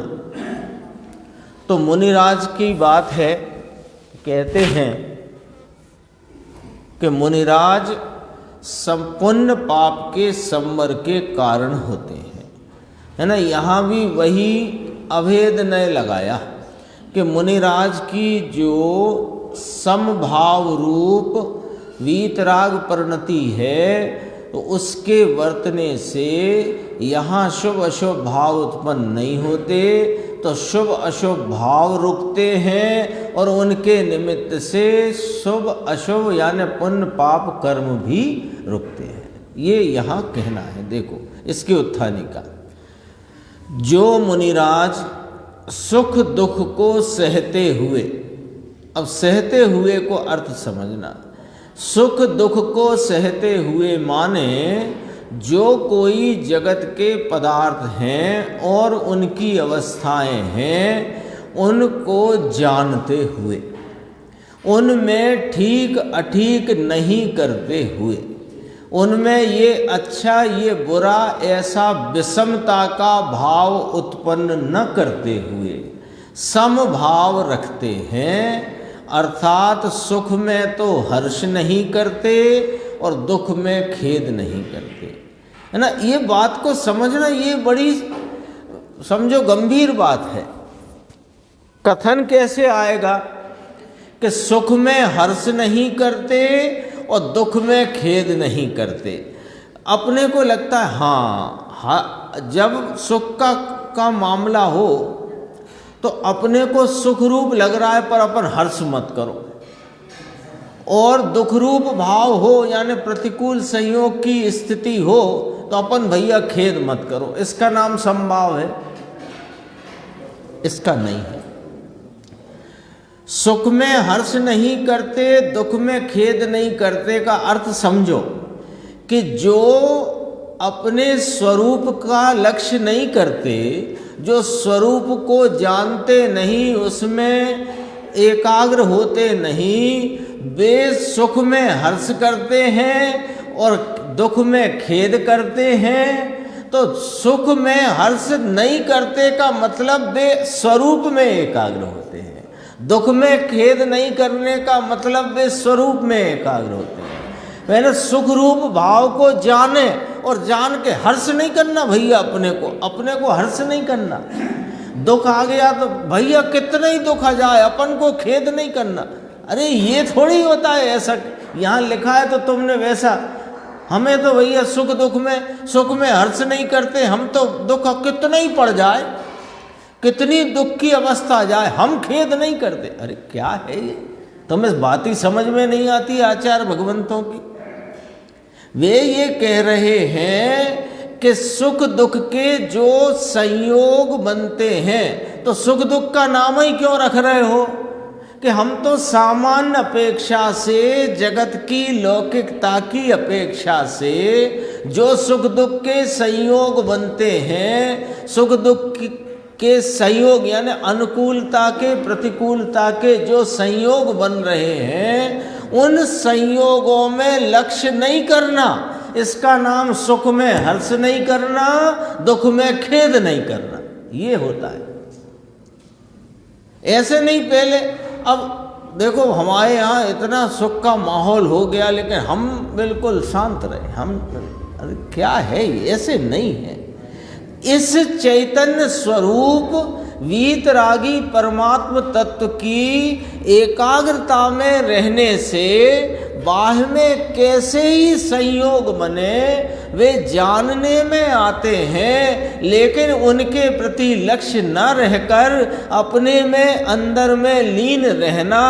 तो मुनिराज की बात है, कहते हैं कि मुनिराज संपूर्ण पाप के संवर के कारण होते हैं, है ना। यहाँ भी वही अभेद नय लगाया कि मुनिराज की जो समभाव रूप वीतराग परिणति है, तो उसके वर्तने से यहाँ शुभ अशुभ भाव उत्पन्न नहीं होते, तो शुभ अशुभ भाव रुकते हैं और उनके निमित्त से शुभ अशुभ यानी पुण्य पाप कर्म भी रुकते हैं। ये यहाँ कहना है। देखो इसकी उत्थानी का, जो मुनिराज सुख दुख को सहते हुए, अब सहते हुए को अर्थ समझना। सुख दुख को सहते हुए माने जो कोई जगत के पदार्थ हैं और उनकी अवस्थाएं हैं, उनको जानते हुए, उनमें ठीक अठीक नहीं करते हुए, उनमें ये अच्छा ये बुरा ऐसा विषमता का भाव उत्पन्न न करते हुए समभाव रखते हैं। अर्थात सुख में तो हर्ष नहीं करते और दुख में खेद नहीं करते, है ना। ये बात को समझना, ये बड़ी समझो गंभीर बात है। कथन कैसे आएगा कि सुख में हर्ष नहीं करते और दुख में खेद नहीं करते। अपने को लगता है हाँ, जब सुख का मामला हो तो अपने को सुख रूप लग रहा है, पर अपन हर्ष मत करो। और दुख रूप भाव हो यानी प्रतिकूल संयोग की स्थिति हो तो अपन भैया खेद मत करो। इसका नाम समभाव है? इसका नहीं है। सुख में हर्ष नहीं करते, दुख में खेद नहीं करते का अर्थ समझो कि जो अपने स्वरूप का लक्ष्य नहीं करते, जो स्वरूप को जानते नहीं, उसमें एकाग्र होते नहीं, वे सुख में हर्ष करते हैं और दुख में खेद करते हैं। तो सुख में हर्ष नहीं करते का मतलब वे स्वरूप में एकाग्र होते हैं, दुख में खेद नहीं करने का मतलब वे स्वरूप में एकाग्र होते हैं। मैंने सुख रूप भाव को जाने और जान के हर्ष नहीं करना भैया, अपने को हर्ष नहीं करना। दुख आ गया तो भैया कितना ही दुख आ जाए अपन को खेद नहीं करना। अरे ये थोड़ी होता है, ऐसा यहाँ लिखा है तो तुमने वैसा। हमें तो भैया सुख में हर्ष नहीं करते, हम तो दुख कितना ही पड़ जाए, कितनी दुख की अवस्था जाए, हम खेद नहीं करते। अरे क्या है ये, तुम्हें बात ही समझ में नहीं आती आचार्य भगवंतों की। वे ये कह रहे हैं कि सुख दुख के जो संयोग बनते हैं, तो सुख दुख का नाम ही क्यों रख रहे हो कि हम तो सामान्य अपेक्षा से, जगत की लौकिकता की अपेक्षा से जो सुख दुख के संयोग बनते हैं, सुख दुख के संयोग यानी अनुकूलता के प्रतिकूलता के जो संयोग बन रहे हैं, उन संयोगों में लक्ष्य नहीं करना, इसका नाम सुख में हर्ष नहीं करना, दुख में खेद नहीं करना, ये होता है। ऐसे नहीं पहले, अब देखो हमारे यहाँ इतना सुख का माहौल हो गया लेकिन हम बिल्कुल शांत रहे, हम अरे क्या है, ऐसे नहीं है। इस चैतन्य स्वरूप वीतरागी परमात्म तत्व की एकाग्रता में रहने से बाह्य में कैसे ही संयोग बने वे जानने में आते हैं, लेकिन उनके प्रति लक्ष्य न रहकर अपने में अंदर में लीन रहना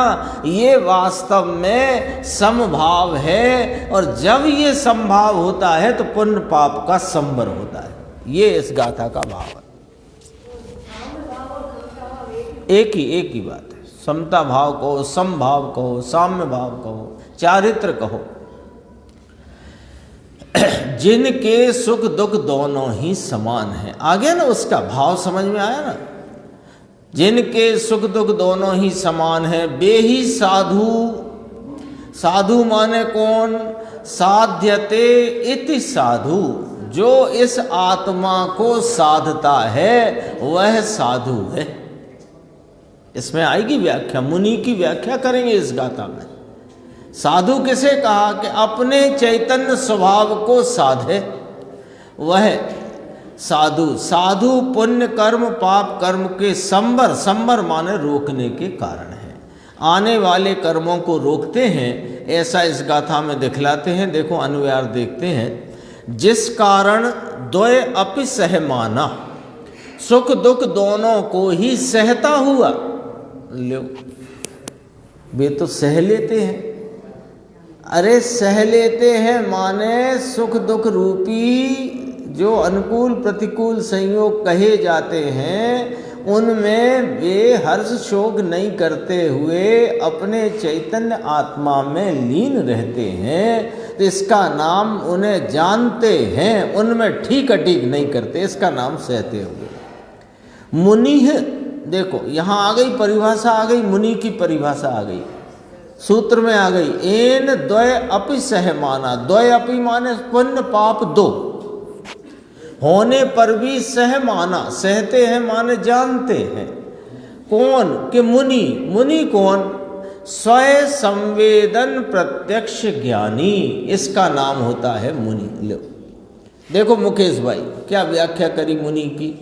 ये वास्तव में समभाव है। और जब ये समभाव होता है तो पुण्य पाप का संवर होता है। ये इस गाथा का भाव है। एक ही बात है। समता भाव कहो, समभाव कहो, साम्य भाव कहो, चारित्र कहो। जिनके सुख दुख दोनों ही समान हैं। आ गया ना, उसका भाव समझ में आया ना। जिनके सुख दुख दोनों ही समान हैं वे ही साधु। साधु माने कौन? साध्यते इति साधु। जो इस आत्मा को साधता है वह साधु है। इसमें आएगी व्याख्या, मुनि की व्याख्या करेंगे इस गाथा में। साधु किसे कहा? कि अपने चैतन्य स्वभाव को साधे वह साधु। साधु पुण्य कर्म पाप कर्म के संवर माने रोकने के कारण है। आने वाले कर्मों को रोकते हैं, ऐसा इस गाथा में दिखलाते हैं। देखो अन्वयार देखते हैं। जिस कारण द्वय अपि सहमाना, सुख दुख दोनों को ही सहता हुआ। लो, वे तो सह लेते हैं। अरे सह लेते हैं माने सुख दुख रूपी जो अनुकूल प्रतिकूल संयोग कहे जाते हैं उनमें वे हर्ष शोक नहीं करते हुए अपने चैतन्य आत्मा में लीन रहते हैं। तो इसका नाम उन्हें जानते हैं, उनमें ठीक नहीं करते, इसका नाम सहते हुए। मुनि है। देखो यहाँ आ गई परिभाषा, आ गई मुनि की परिभाषा आ गई, सूत्र में आ गई। एन द्वय अपि सहमाना। द्वय अपि माने पुण्य पाप दो होने पर भी सहमाना, सहते हैं माने जानते हैं। कौन? कि मुनि। मुनि कौन? स्वयं संवेदन प्रत्यक्ष ज्ञानी, इसका नाम होता है मुनि। लो देखो मुकेश भाई क्या व्याख्या करी मुनि की।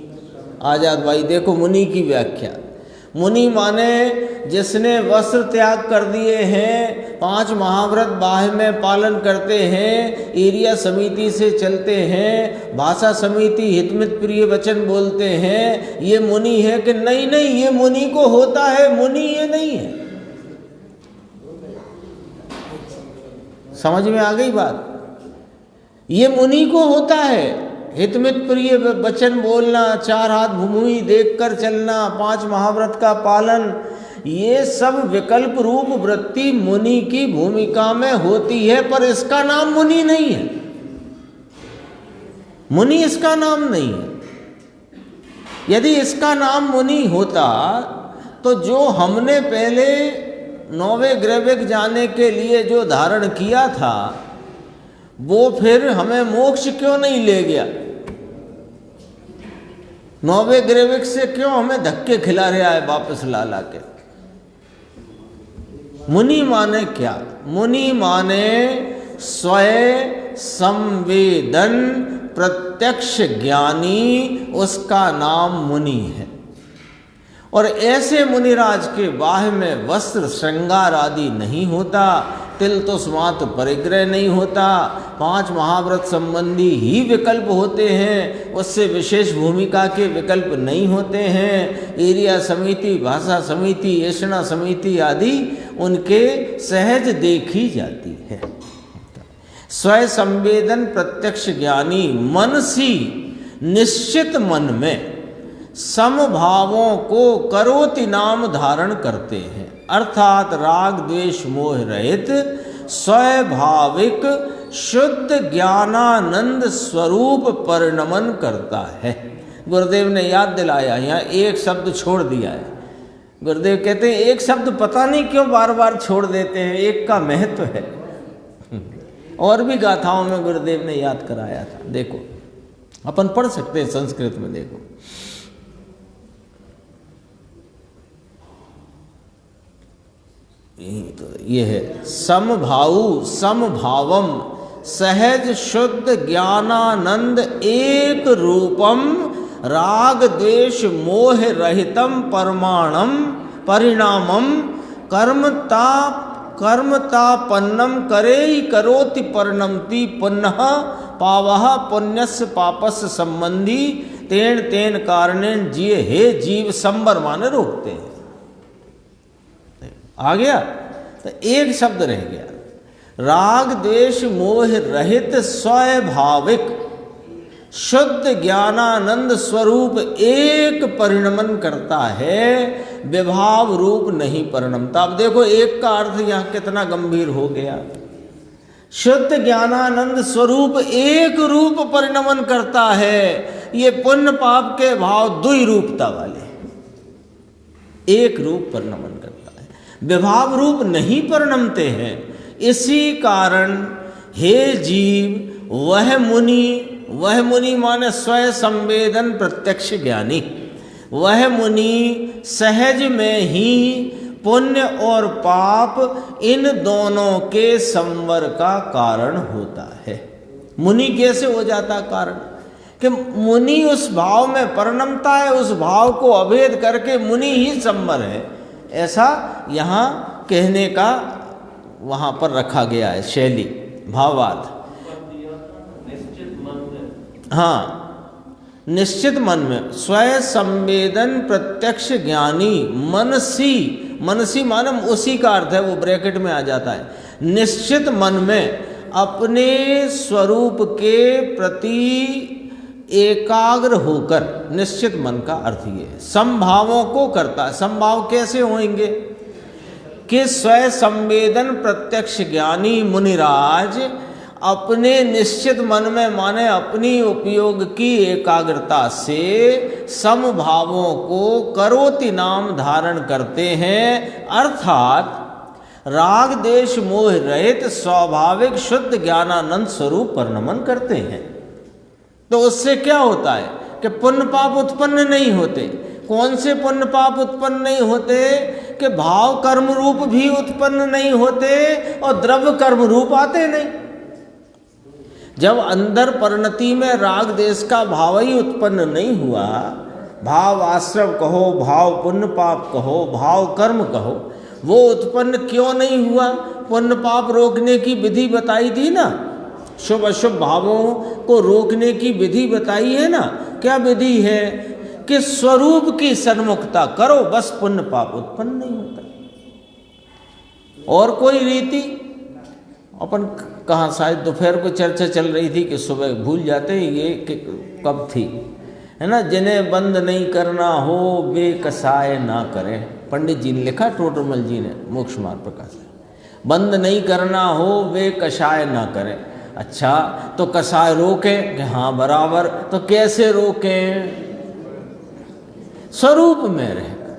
आजाद भाई देखो मुनि की व्याख्या। मुनि माने जिसने वस्त्र त्याग कर दिए हैं, 5 महाव्रत बाह्य में पालन करते हैं, एरिया समिति से चलते हैं, भाषा समिति हितमित प्रिय वचन बोलते हैं, ये मुनि है। कि नहीं ये मुनि को होता है, मुनि ये नहीं है। समझ में आ गई बात? ये मुनि को होता है। हितमित प्रिय वचन बोलना, 4 हाथ भूमि देखकर चलना, 5 महाव्रत का पालन, ये सब विकल्प रूप वृत्ति मुनि की भूमिका में होती है, पर इसका नाम मुनि नहीं है। मुनि इसका नाम नहीं है। यदि इसका नाम मुनि होता तो जो हमने पहले 9वें ग्रैविक जाने के लिए जो धारण किया था वो फिर हमें मोक्ष क्यों नहीं ले गया? 9वें ग्रैविक से क्यों हमें धक्के खिला रहा है वापस ला के? मुनि माने क्या? मुनि माने स्वयं संवेदन प्रत्यक्ष ज्ञानी, उसका नाम मुनि है। और ऐसे मुनिराज के बाह्य में वस्त्र श्रृंगार आदि नहीं होता, तिल तुष्मात परिग्रह नहीं होता, 5 महाव्रत संबंधी ही विकल्प होते हैं, उससे विशेष भूमिका के विकल्प नहीं होते हैं। एरिया समिति, भाषा समिति, ऐषणा समिति आदि उनके सहज देखी जाती है। स्वयं संवेदन प्रत्यक्ष ज्ञानी मनसी निश्चित मन में समभावों को करोति नाम धारण करते हैं, अर्थात राग द्वेष मोह रहित स्वाभाविक शुद्ध ज्ञानानंद स्वरूप परिणमन करता है। गुरुदेव ने याद दिलाया, यहाँ एक शब्द छोड़ दिया है। गुरुदेव कहते हैं एक शब्द पता नहीं क्यों बार बार छोड़ देते हैं, एक का महत्व है। और भी गाथाओं में गुरुदेव ने याद कराया था। देखो अपन पढ़ सकते हैं संस्कृत में। देखो तो ये है समभाऊ समभावम सहज शुद्ध ज्ञानानंद एक रूपम राग द्वेष मोह रहितम परमाणम परिणामम कर्मतापन्नम करे करोति परिणमति पुनः पावह पुण्यस्य पापस्य संबंधी तेन तेन कारणेन जिये हे जीव संबर माने रोकते हैं। आ गया तो एक शब्द रह गया, राग द्वेष मोह रहित स्वाभाविक शुद्ध ज्ञानानंद स्वरूप एक परिणमन करता है, विभाव रूप नहीं परिणमता। अब देखो एक का अर्थ यहां कितना गंभीर हो गया। शुद्ध ज्ञानानंद स्वरूप एक रूप परिणमन करता है, ये पुण्य पाप के भाव द्वि रूपता वाले, एक रूप परिणमन करता है, विभाव रूप नहीं परिणमते हैं। इसी कारण हे जीव वह मुनि माने स्वयं संवेदन प्रत्यक्ष ज्ञानी, वह मुनि सहज में ही पुण्य और पाप इन दोनों के संवर का कारण होता है। मुनि कैसे हो जाता कारण कि मुनि उस भाव में परिणमता है, उस भाव को अभेद करके मुनि ही संवर है, ऐसा यहाँ कहने का वहाँ पर रखा गया है शैली भावार्थ। हाँ, निश्चित मन में स्वयं संवेदन प्रत्यक्ष ज्ञानी मनसी माने उसी का अर्थ है, वो ब्रैकेट में आ जाता है। निश्चित मन में अपने स्वरूप के प्रति एकाग्र होकर, निश्चित मन का अर्थ ये है समभावों को करता है। समभाव कैसे होंगे कि स्वयं संवेदन प्रत्यक्ष ज्ञानी मुनिराज अपने निश्चित मन में माने अपनी उपयोग की एकाग्रता से समभावों को करोति नाम धारण करते हैं, अर्थात राग देश मोह रहित स्वाभाविक शुद्ध ज्ञानानंद स्वरूप परिणमन करते हैं। तो उससे क्या होता है कि पुण्य पाप उत्पन्न नहीं होते। कौन से पुण्य पाप उत्पन्न नहीं होते कि भाव कर्म रूप भी उत्पन्न नहीं होते और द्रव्य कर्म रूप आते नहीं। जब अंदर परिणति में राग देश का भाव ही उत्पन्न नहीं हुआ, भाव आश्रव कहो, भाव पुण्य पाप कहो, भाव कर्म कहो, वो उत्पन्न क्यों नहीं हुआ? पुण्य पाप रोकने की विधि बताई थी ना, शुभ अशुभ भावों को रोकने की विधि बताई है ना। क्या विधि है कि स्वरूप की सन्मुखता करो, बस पुण्य पाप उत्पन्न नहीं होता। और कोई रीति अपन कहाँ, शायद दोपहर को चर्चा चल रही थी कि सुबह भूल जाते हैं ये कब थी, है ना। जिन्हें बंद नहीं करना हो वे कसाय ना करें, पंडित जी ने लिखा, टोटरमल जी ने मोक्ष मार्ग प्रकाश है। बंद नहीं करना हो वे कसाय ना करें। अच्छा, तो कसाय रोकें कि हाँ बराबर, तो कैसे रोकें? स्वरूप में रहकर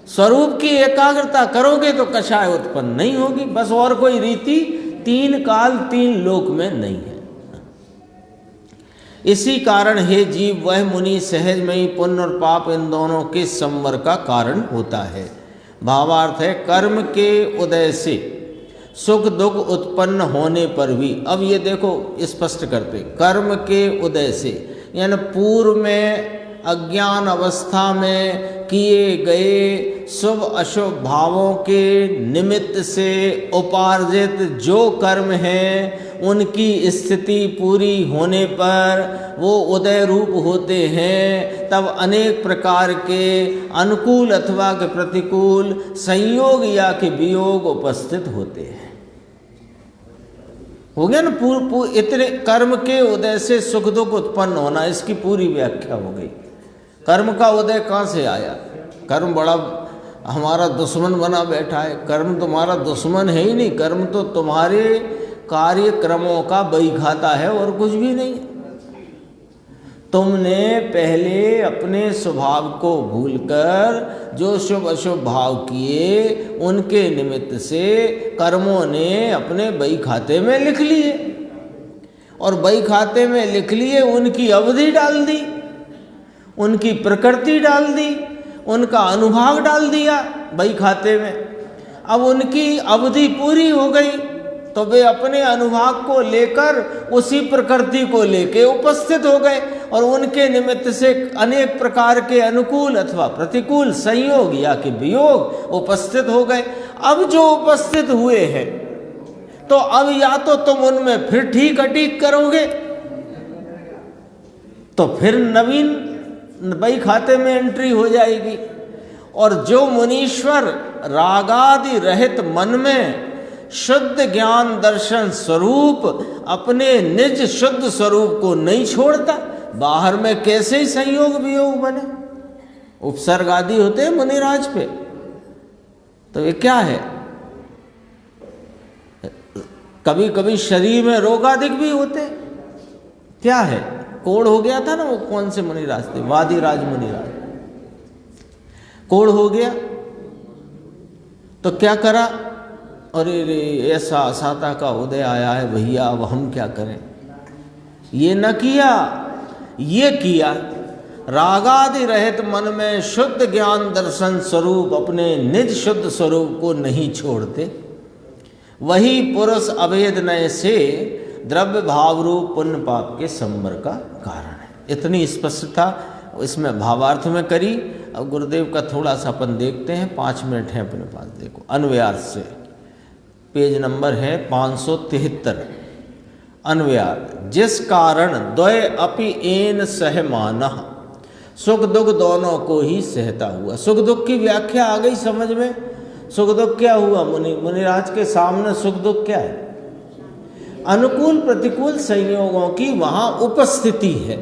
स्वरूप की एकाग्रता करोगे तो कसाय उत्पन्न नहीं होगी, बस। और कोई रीति तीन काल तीन लोक में नहीं है। इसी कारण हे जीव वह मुनि सहज में ही पुण्य और पाप इन दोनों के संवर का कारण होता है। भावार्थ है कर्म के उदय से सुख दुख उत्पन्न होने पर भी, अब ये देखो स्पष्ट करते, कर्म के उदय से यानी पूर्व में अज्ञान अवस्था में किए गए शुभ अशुभ भावों के निमित्त से उपार्जित जो कर्म हैं, उनकी स्थिति पूरी होने पर वो उदय रूप होते हैं। तब अनेक प्रकार के अनुकूल अथवा के प्रतिकूल संयोग या के वियोग उपस्थित होते हैं। हो गया ना, इतने कर्म के उदय से सुख दुख उत्पन्न होना, इसकी पूरी व्याख्या हो गई। कर्म का उदय कहाँ से आया? कर्म बड़ा हमारा दुश्मन बना बैठा है। कर्म तुम्हारा दुश्मन है ही नहीं, कर्म तो तुम्हारे कार्यक्रमों का बही खाता है और कुछ भी नहीं। तुमने पहले अपने स्वभाव को भूलकर जो शुभ अशुभ भाव किए, उनके निमित्त से कर्मों ने अपने बही खाते में लिख लिए, और बही खाते में लिख लिए, उनकी अवधि डाल दी, उनकी प्रकृति डाल दी, उनका अनुभाग डाल दिया बही खाते में। अब उनकी अवधि पूरी हो गई, तो वे अपने अनुभाग को लेकर उसी प्रकृति को लेके उपस्थित हो गए और उनके निमित्त से अनेक प्रकार के अनुकूल अथवा प्रतिकूल संयोग या कि वियोग उपस्थित हो गए। अब जो उपस्थित हुए हैं तो अब या तो तुम उनमें फिर ठीक अटीक करोगे तो फिर नवीन बही खाते में एंट्री हो जाएगी, और जो मुनीश्वर रागादि रहित मन में शुद्ध ज्ञान दर्शन स्वरूप अपने निज शुद्ध स्वरूप को नहीं छोड़ता, बाहर में कैसे ही संयोग वियोग बने। उपसर्ग आदि होते हैं मुनिराज पे, तो ये क्या है, कभी कभी शरीर में रोगादिक भी होते, क्या है, कोढ़ हो गया था ना, वो कौन से मुनिराज थे, वादिराज मुनिराज, कोढ़ हो गया तो क्या करा, अरे रे ऐसा असाता का उदय आया है भैया, अब हम क्या करें। ये न किया, ये किया, रागादि रहित मन में शुद्ध ज्ञान दर्शन स्वरूप अपने निज शुद्ध स्वरूप को नहीं छोड़ते। वही पुरुष अभेदनय से द्रव्य भाव रूप पुण्य पाप के संवर का कारण है। इतनी स्पष्टता इसमें भावार्थ में करी। अब गुरुदेव का थोड़ा सा अपन देखते हैं, 5 मिनट है अपने पास। देखो अन्वयार्थ से, पेज नंबर है 573। अन्वयार्थ, जिस कारण द्वय अपि एन सहमानः, सुख दुख दोनों को ही सहता हुआ। सुख दुख की व्याख्या आ गई समझ में। सुख दुख क्या हुआ, मुनिराज के सामने सुख दुख क्या है, अनुकूल प्रतिकूल संयोगों की वहां उपस्थिति है,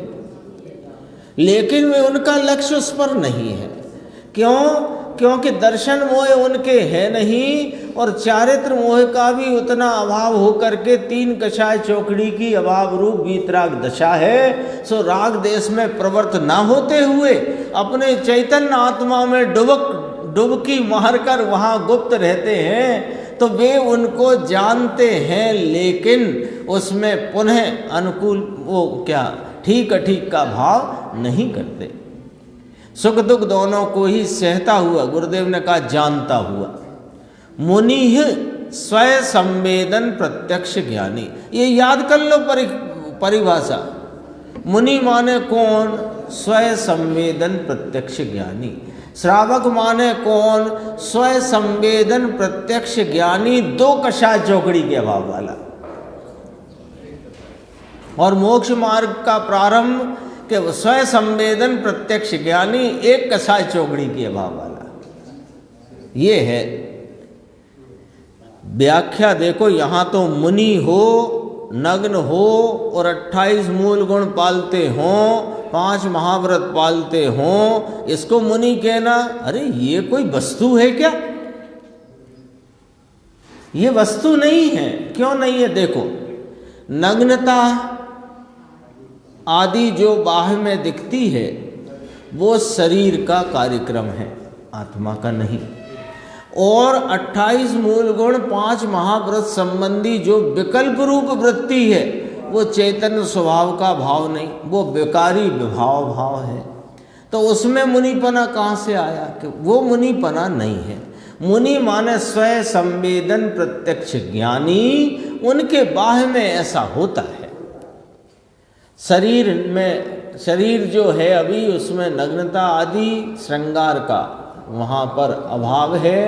लेकिन वे उनका लक्ष्य उस पर नहीं है। क्यों? क्योंकि दर्शन मोह उनके है नहीं, और चारित्र मोह का भी उतना अभाव होकर के 3 कषाय चौकड़ी की अभाव रूप वीतराग दशा है। सो राग देश में प्रवृत्त ना होते हुए अपने चैतन्य आत्मा में डुबकी मारकर वहाँ गुप्त रहते हैं, तो वे उनको जानते हैं, लेकिन उसमें पुनः अनुकूल वो क्या ठीक अठीक का भाव नहीं करते। सुख दुख दोनों को ही सहता हुआ, गुरुदेव ने कहा जानता हुआ। मुनि ही स्वयं संवेदन प्रत्यक्ष ज्ञानी, ये याद कर लो परिभाषा। मुनि माने कौन? स्वयं संवेदन प्रत्यक्ष ज्ञानी। श्रावक माने कौन? स्वयं संवेदन प्रत्यक्ष ज्ञानी, 2 कषाय चौकड़ी के अभाव वाला। और मोक्ष मार्ग का प्रारंभ के स्वयं संवेदन प्रत्यक्ष ज्ञानी, 1 कषाय चौकड़ी के अभाव वाला। ये है व्याख्या। देखो यहाँ तो मुनि हो, नग्न हो और 28 मूल गुण पालते हों, 5 महाव्रत पालते हों, इसको मुनि कहना, अरे ये कोई वस्तु है क्या? ये वस्तु नहीं है। क्यों नहीं है? देखो, नग्नता आदि जो बाह्य में दिखती है वो शरीर का कार्यक्रम है, आत्मा का नहीं। और 28 मूल गुण 5 महाव्रत संबंधी जो विकल्प रूप वृत्ति है वो चैतन्य स्वभाव का भाव नहीं, वो विकारी विभाव भाव है। तो उसमें मुनिपना कहाँ से आया? कि वो मुनिपना नहीं है। मुनि माने स्वयं संवेदन प्रत्यक्ष ज्ञानी, उनके बाह्य में ऐसा होता है। शरीर में, शरीर जो है अभी उसमें नग्नता आदि श्रृंगार का वहाँ पर अभाव है,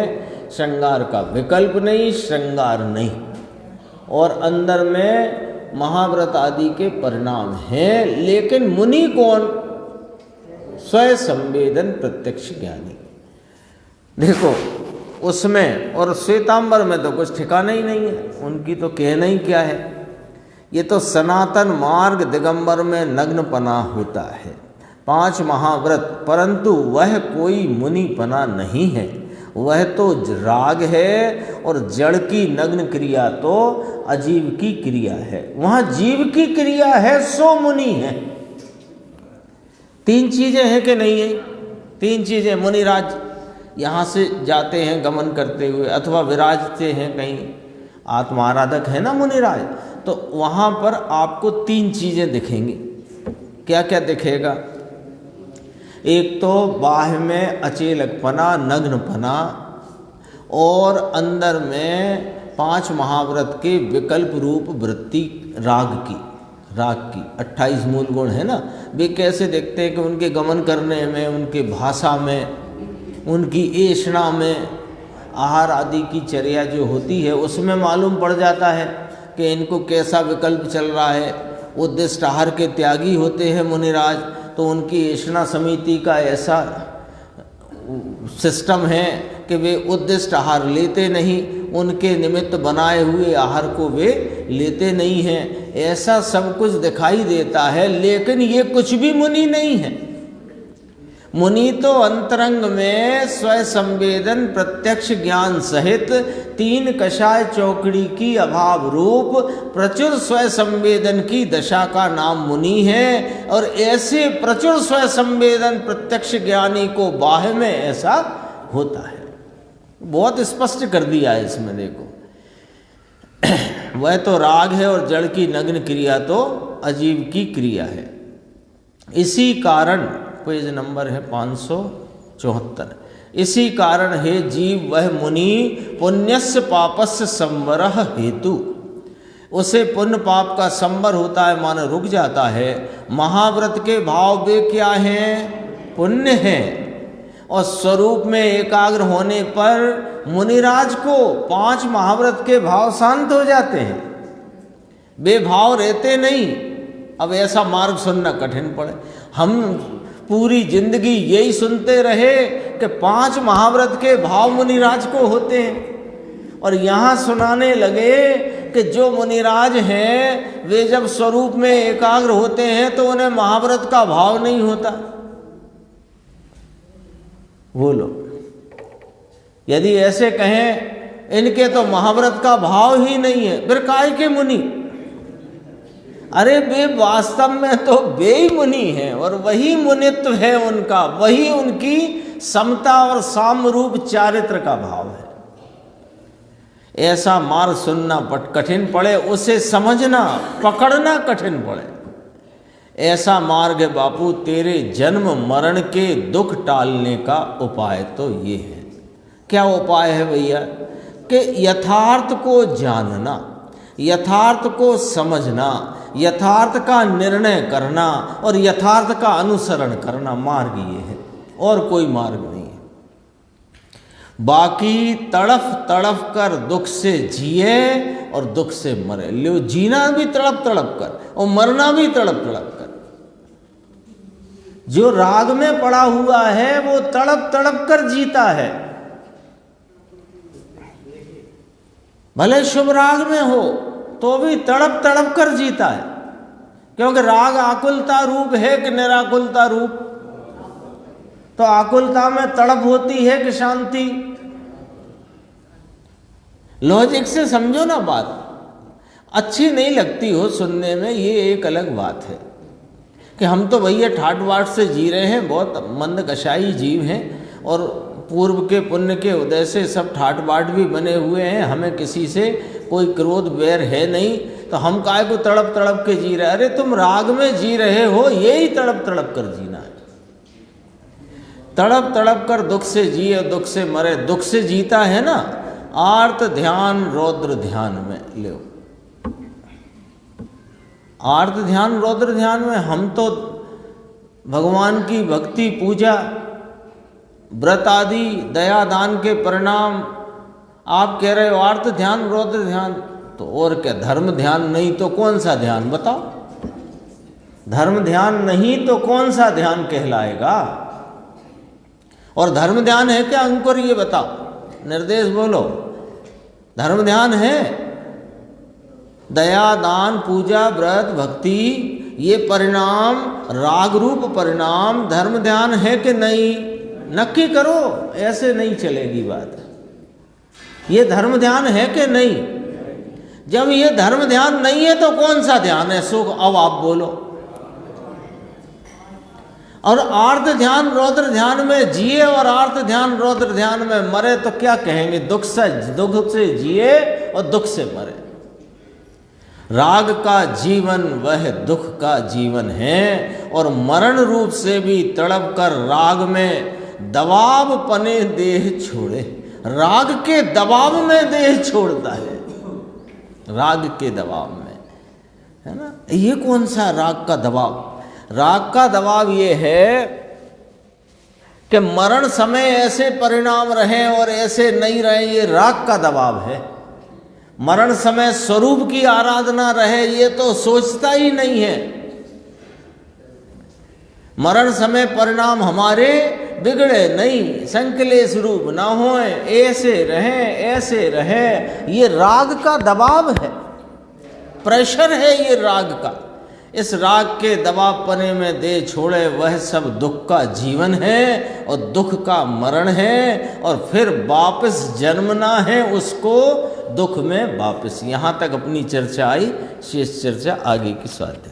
श्रृंगार का विकल्प नहीं, श्रृंगार नहीं, और अंदर में महाव्रत आदि के परिणाम हैं। लेकिन मुनि कौन? स्वयं संवेदन प्रत्यक्ष ज्ञानी। देखो उसमें, और श्वेतांबर में तो कुछ ठिकाना ही नहीं है, उनकी तो कहना ही क्या है। ये तो सनातन मार्ग दिगंबर में नग्नपना होता है, 5 महाव्रत, परंतु वह कोई मुनिपना नहीं है, वह तो राग है। और जड़ की नग्न क्रिया तो अजीव की क्रिया है, वहाँ जीव की क्रिया है, सो मुनि है। 3 चीजें हैं कि नहीं है? 3 चीजें। मुनिराज यहाँ से जाते हैं गमन करते हुए, अथवा विराजते हैं कहीं, आत्माराधक है ना मुनिराज, तो वहाँ पर आपको 3 चीजें दिखेंगी। क्या क्या दिखेगा? एक तो बाह्य में अचेलकपना, नग्नपना, और अंदर में 5 महाव्रत के विकल्प रूप वृत्ति राग की 28 मूल गुण है ना, वे कैसे देखते हैं कि उनके गमन करने में, उनके भाषा में, उनकी ऐषणा में, आहार आदि की चर्या जो होती है उसमें मालूम पड़ जाता है कि इनको कैसा विकल्प चल रहा है। उद्दिष्ट आहार के त्यागी होते हैं मुनिराज, तो उनकी ऐषणा समिति का ऐसा सिस्टम है कि वे उद्दिष्ट आहार लेते नहीं, उनके निमित्त बनाए हुए आहार को वे लेते नहीं हैं। ऐसा सब कुछ दिखाई देता है, लेकिन ये कुछ भी मुनि नहीं है। मुनि तो अंतरंग में स्वयं संवेदन प्रत्यक्ष ज्ञान सहित 3 कषाय चौकड़ी की अभाव रूप प्रचुर स्वयं संवेदन की दशा का नाम मुनि है। और ऐसे प्रचुर स्वयं संवेदन प्रत्यक्ष ज्ञानी को बाह्य में ऐसा होता है। बहुत स्पष्ट कर दिया है इसमें, देखो वह तो राग है और जड़ की नग्न क्रिया तो अजीब की क्रिया है। इसी कारण पेज नंबर है 574। इसी कारण हे जीव वह मुनि पुण्यस्य पापस्य संवरः हेतु, उसे पुण्य पाप का संवर होता है, माने रुक जाता है। महाव्रत के भाव वे क्या हैं? पुण्य हैं। और स्वरूप में एकाग्र होने पर मुनिराज को 5 महाव्रत के भाव शांत हो जाते हैं, वे भाव रहते नहीं। अब ऐसा मार्ग सुनना कठिन पड़े। हम पूरी जिंदगी यही सुनते रहे कि 5 महाव्रत के भाव मुनिराज को होते हैं, और यहाँ सुनाने लगे कि जो मुनिराज हैं वे जब स्वरूप में एकाग्र होते हैं तो उन्हें महाव्रत का भाव नहीं होता। बोलो, यदि ऐसे कहें इनके तो महाव्रत का भाव ही नहीं है, फिर काय के मुनि? अरे वे वास्तव में तो वे ही मुनि हैं, और वही मुनित्व है उनका, वही उनकी समता और साम्यरूप चारित्र का भाव है। ऐसा मार्ग सुनना कठिन पड़े, उसे समझना पकड़ना कठिन पड़े। ऐसा मार्ग है बापू तेरे जन्म मरण के दुख टालने का उपाय तो ये है। क्या उपाय है भैया? कि यथार्थ को जानना, यथार्थ को समझना, यथार्थ का निर्णय करना और यथार्थ का अनुसरण करना, मार्ग ये है, और कोई मार्ग नहीं है। बाकी तड़फ तड़फ कर दुख से जिए और दुख से मरे। लो, जीना भी तड़प तड़प कर और मरना भी तड़प तड़प कर। जो राग में पड़ा हुआ है वो तड़प तड़प कर जीता है, भले शुभ राग में हो तो भी तड़प तड़प कर जीता है। क्योंकि राग आकुलता रूप है कि निराकुलता रूप? तो आकुलता में तड़प होती है कि शांति? लॉजिक से समझो ना बात। अच्छी नहीं लगती हो सुनने में, ये एक अलग बात है कि हम तो भैया ठाट बाट से जी रहे हैं, बहुत मंद कषाई जीव हैं, और पूर्व के पुण्य के उदय से सब ठाट बाट भी बने हुए हैं, हमें किसी से कोई क्रोध वैर है नहीं, तो हम काय को तड़प तड़प के जी रहे? अरे तुम राग में जी रहे हो, यही तड़प तड़प कर जीना है। तड़प तड़प कर दुख से जिए दुख से मरे। दुख से जीता है ना आर्त ध्यान रौद्र ध्यान में। ले आर्त ध्यान रौद्र ध्यान में हम तो भगवान की भक्ति पूजा व्रत आदि दया दान के परिणाम, आप कह रहे हो आर्त ध्यान रौद्र ध्यान, तो और क्या? धर्म ध्यान नहीं तो कौन सा ध्यान बताओ? धर्म ध्यान नहीं तो कौन सा ध्यान कहलाएगा? और धर्म ध्यान है क्या अंकुर, ये बताओ, निर्देश बोलो। धर्म ध्यान है? दया दान पूजा व्रत भक्ति, ये परिणाम राग रूप परिणाम धर्म ध्यान है कि नहीं? नक्की करो, ऐसे नहीं चलेगी बात। ये धर्म ध्यान है कि नहीं? जब ये धर्म ध्यान नहीं है तो कौन सा ध्यान है? सो अब आप बोलो। और आर्त ध्यान रौद्र ध्यान में जिए और आर्त ध्यान रौद्र ध्यान में मरे तो क्या कहेंगे? दुख से जिए और दुख से मरे। राग का जीवन वह दुख का जीवन है, और मरण रूप से भी तड़प कर राग में दबाव पने देह छोड़े। राग के दबाव में देह छोड़ता है। राग के दबाव में, है ना। ये कौन सा राग का दबाव? राग का दबाव ये है कि मरण समय ऐसे परिणाम रहे और ऐसे नहीं रहे, ये राग का दबाव है। मरण समय स्वरूप की आराधना रहे, ये तो सोचता ही नहीं है। मरण समय परिणाम हमारे बिगड़े नहीं, संकलेश रूप ना होए, ऐसे रहे, ये राग का दबाव है, प्रेशर है ये राग का। इस राग के दबाव पने में दे छोड़े वह सब दुख का जीवन है और दुख का मरण है, और फिर वापस जन्मना है उसको दुख में वापस। यहाँ तक अपनी चर्चा आई, शेष चर्चा आगे की स्वाध्याय।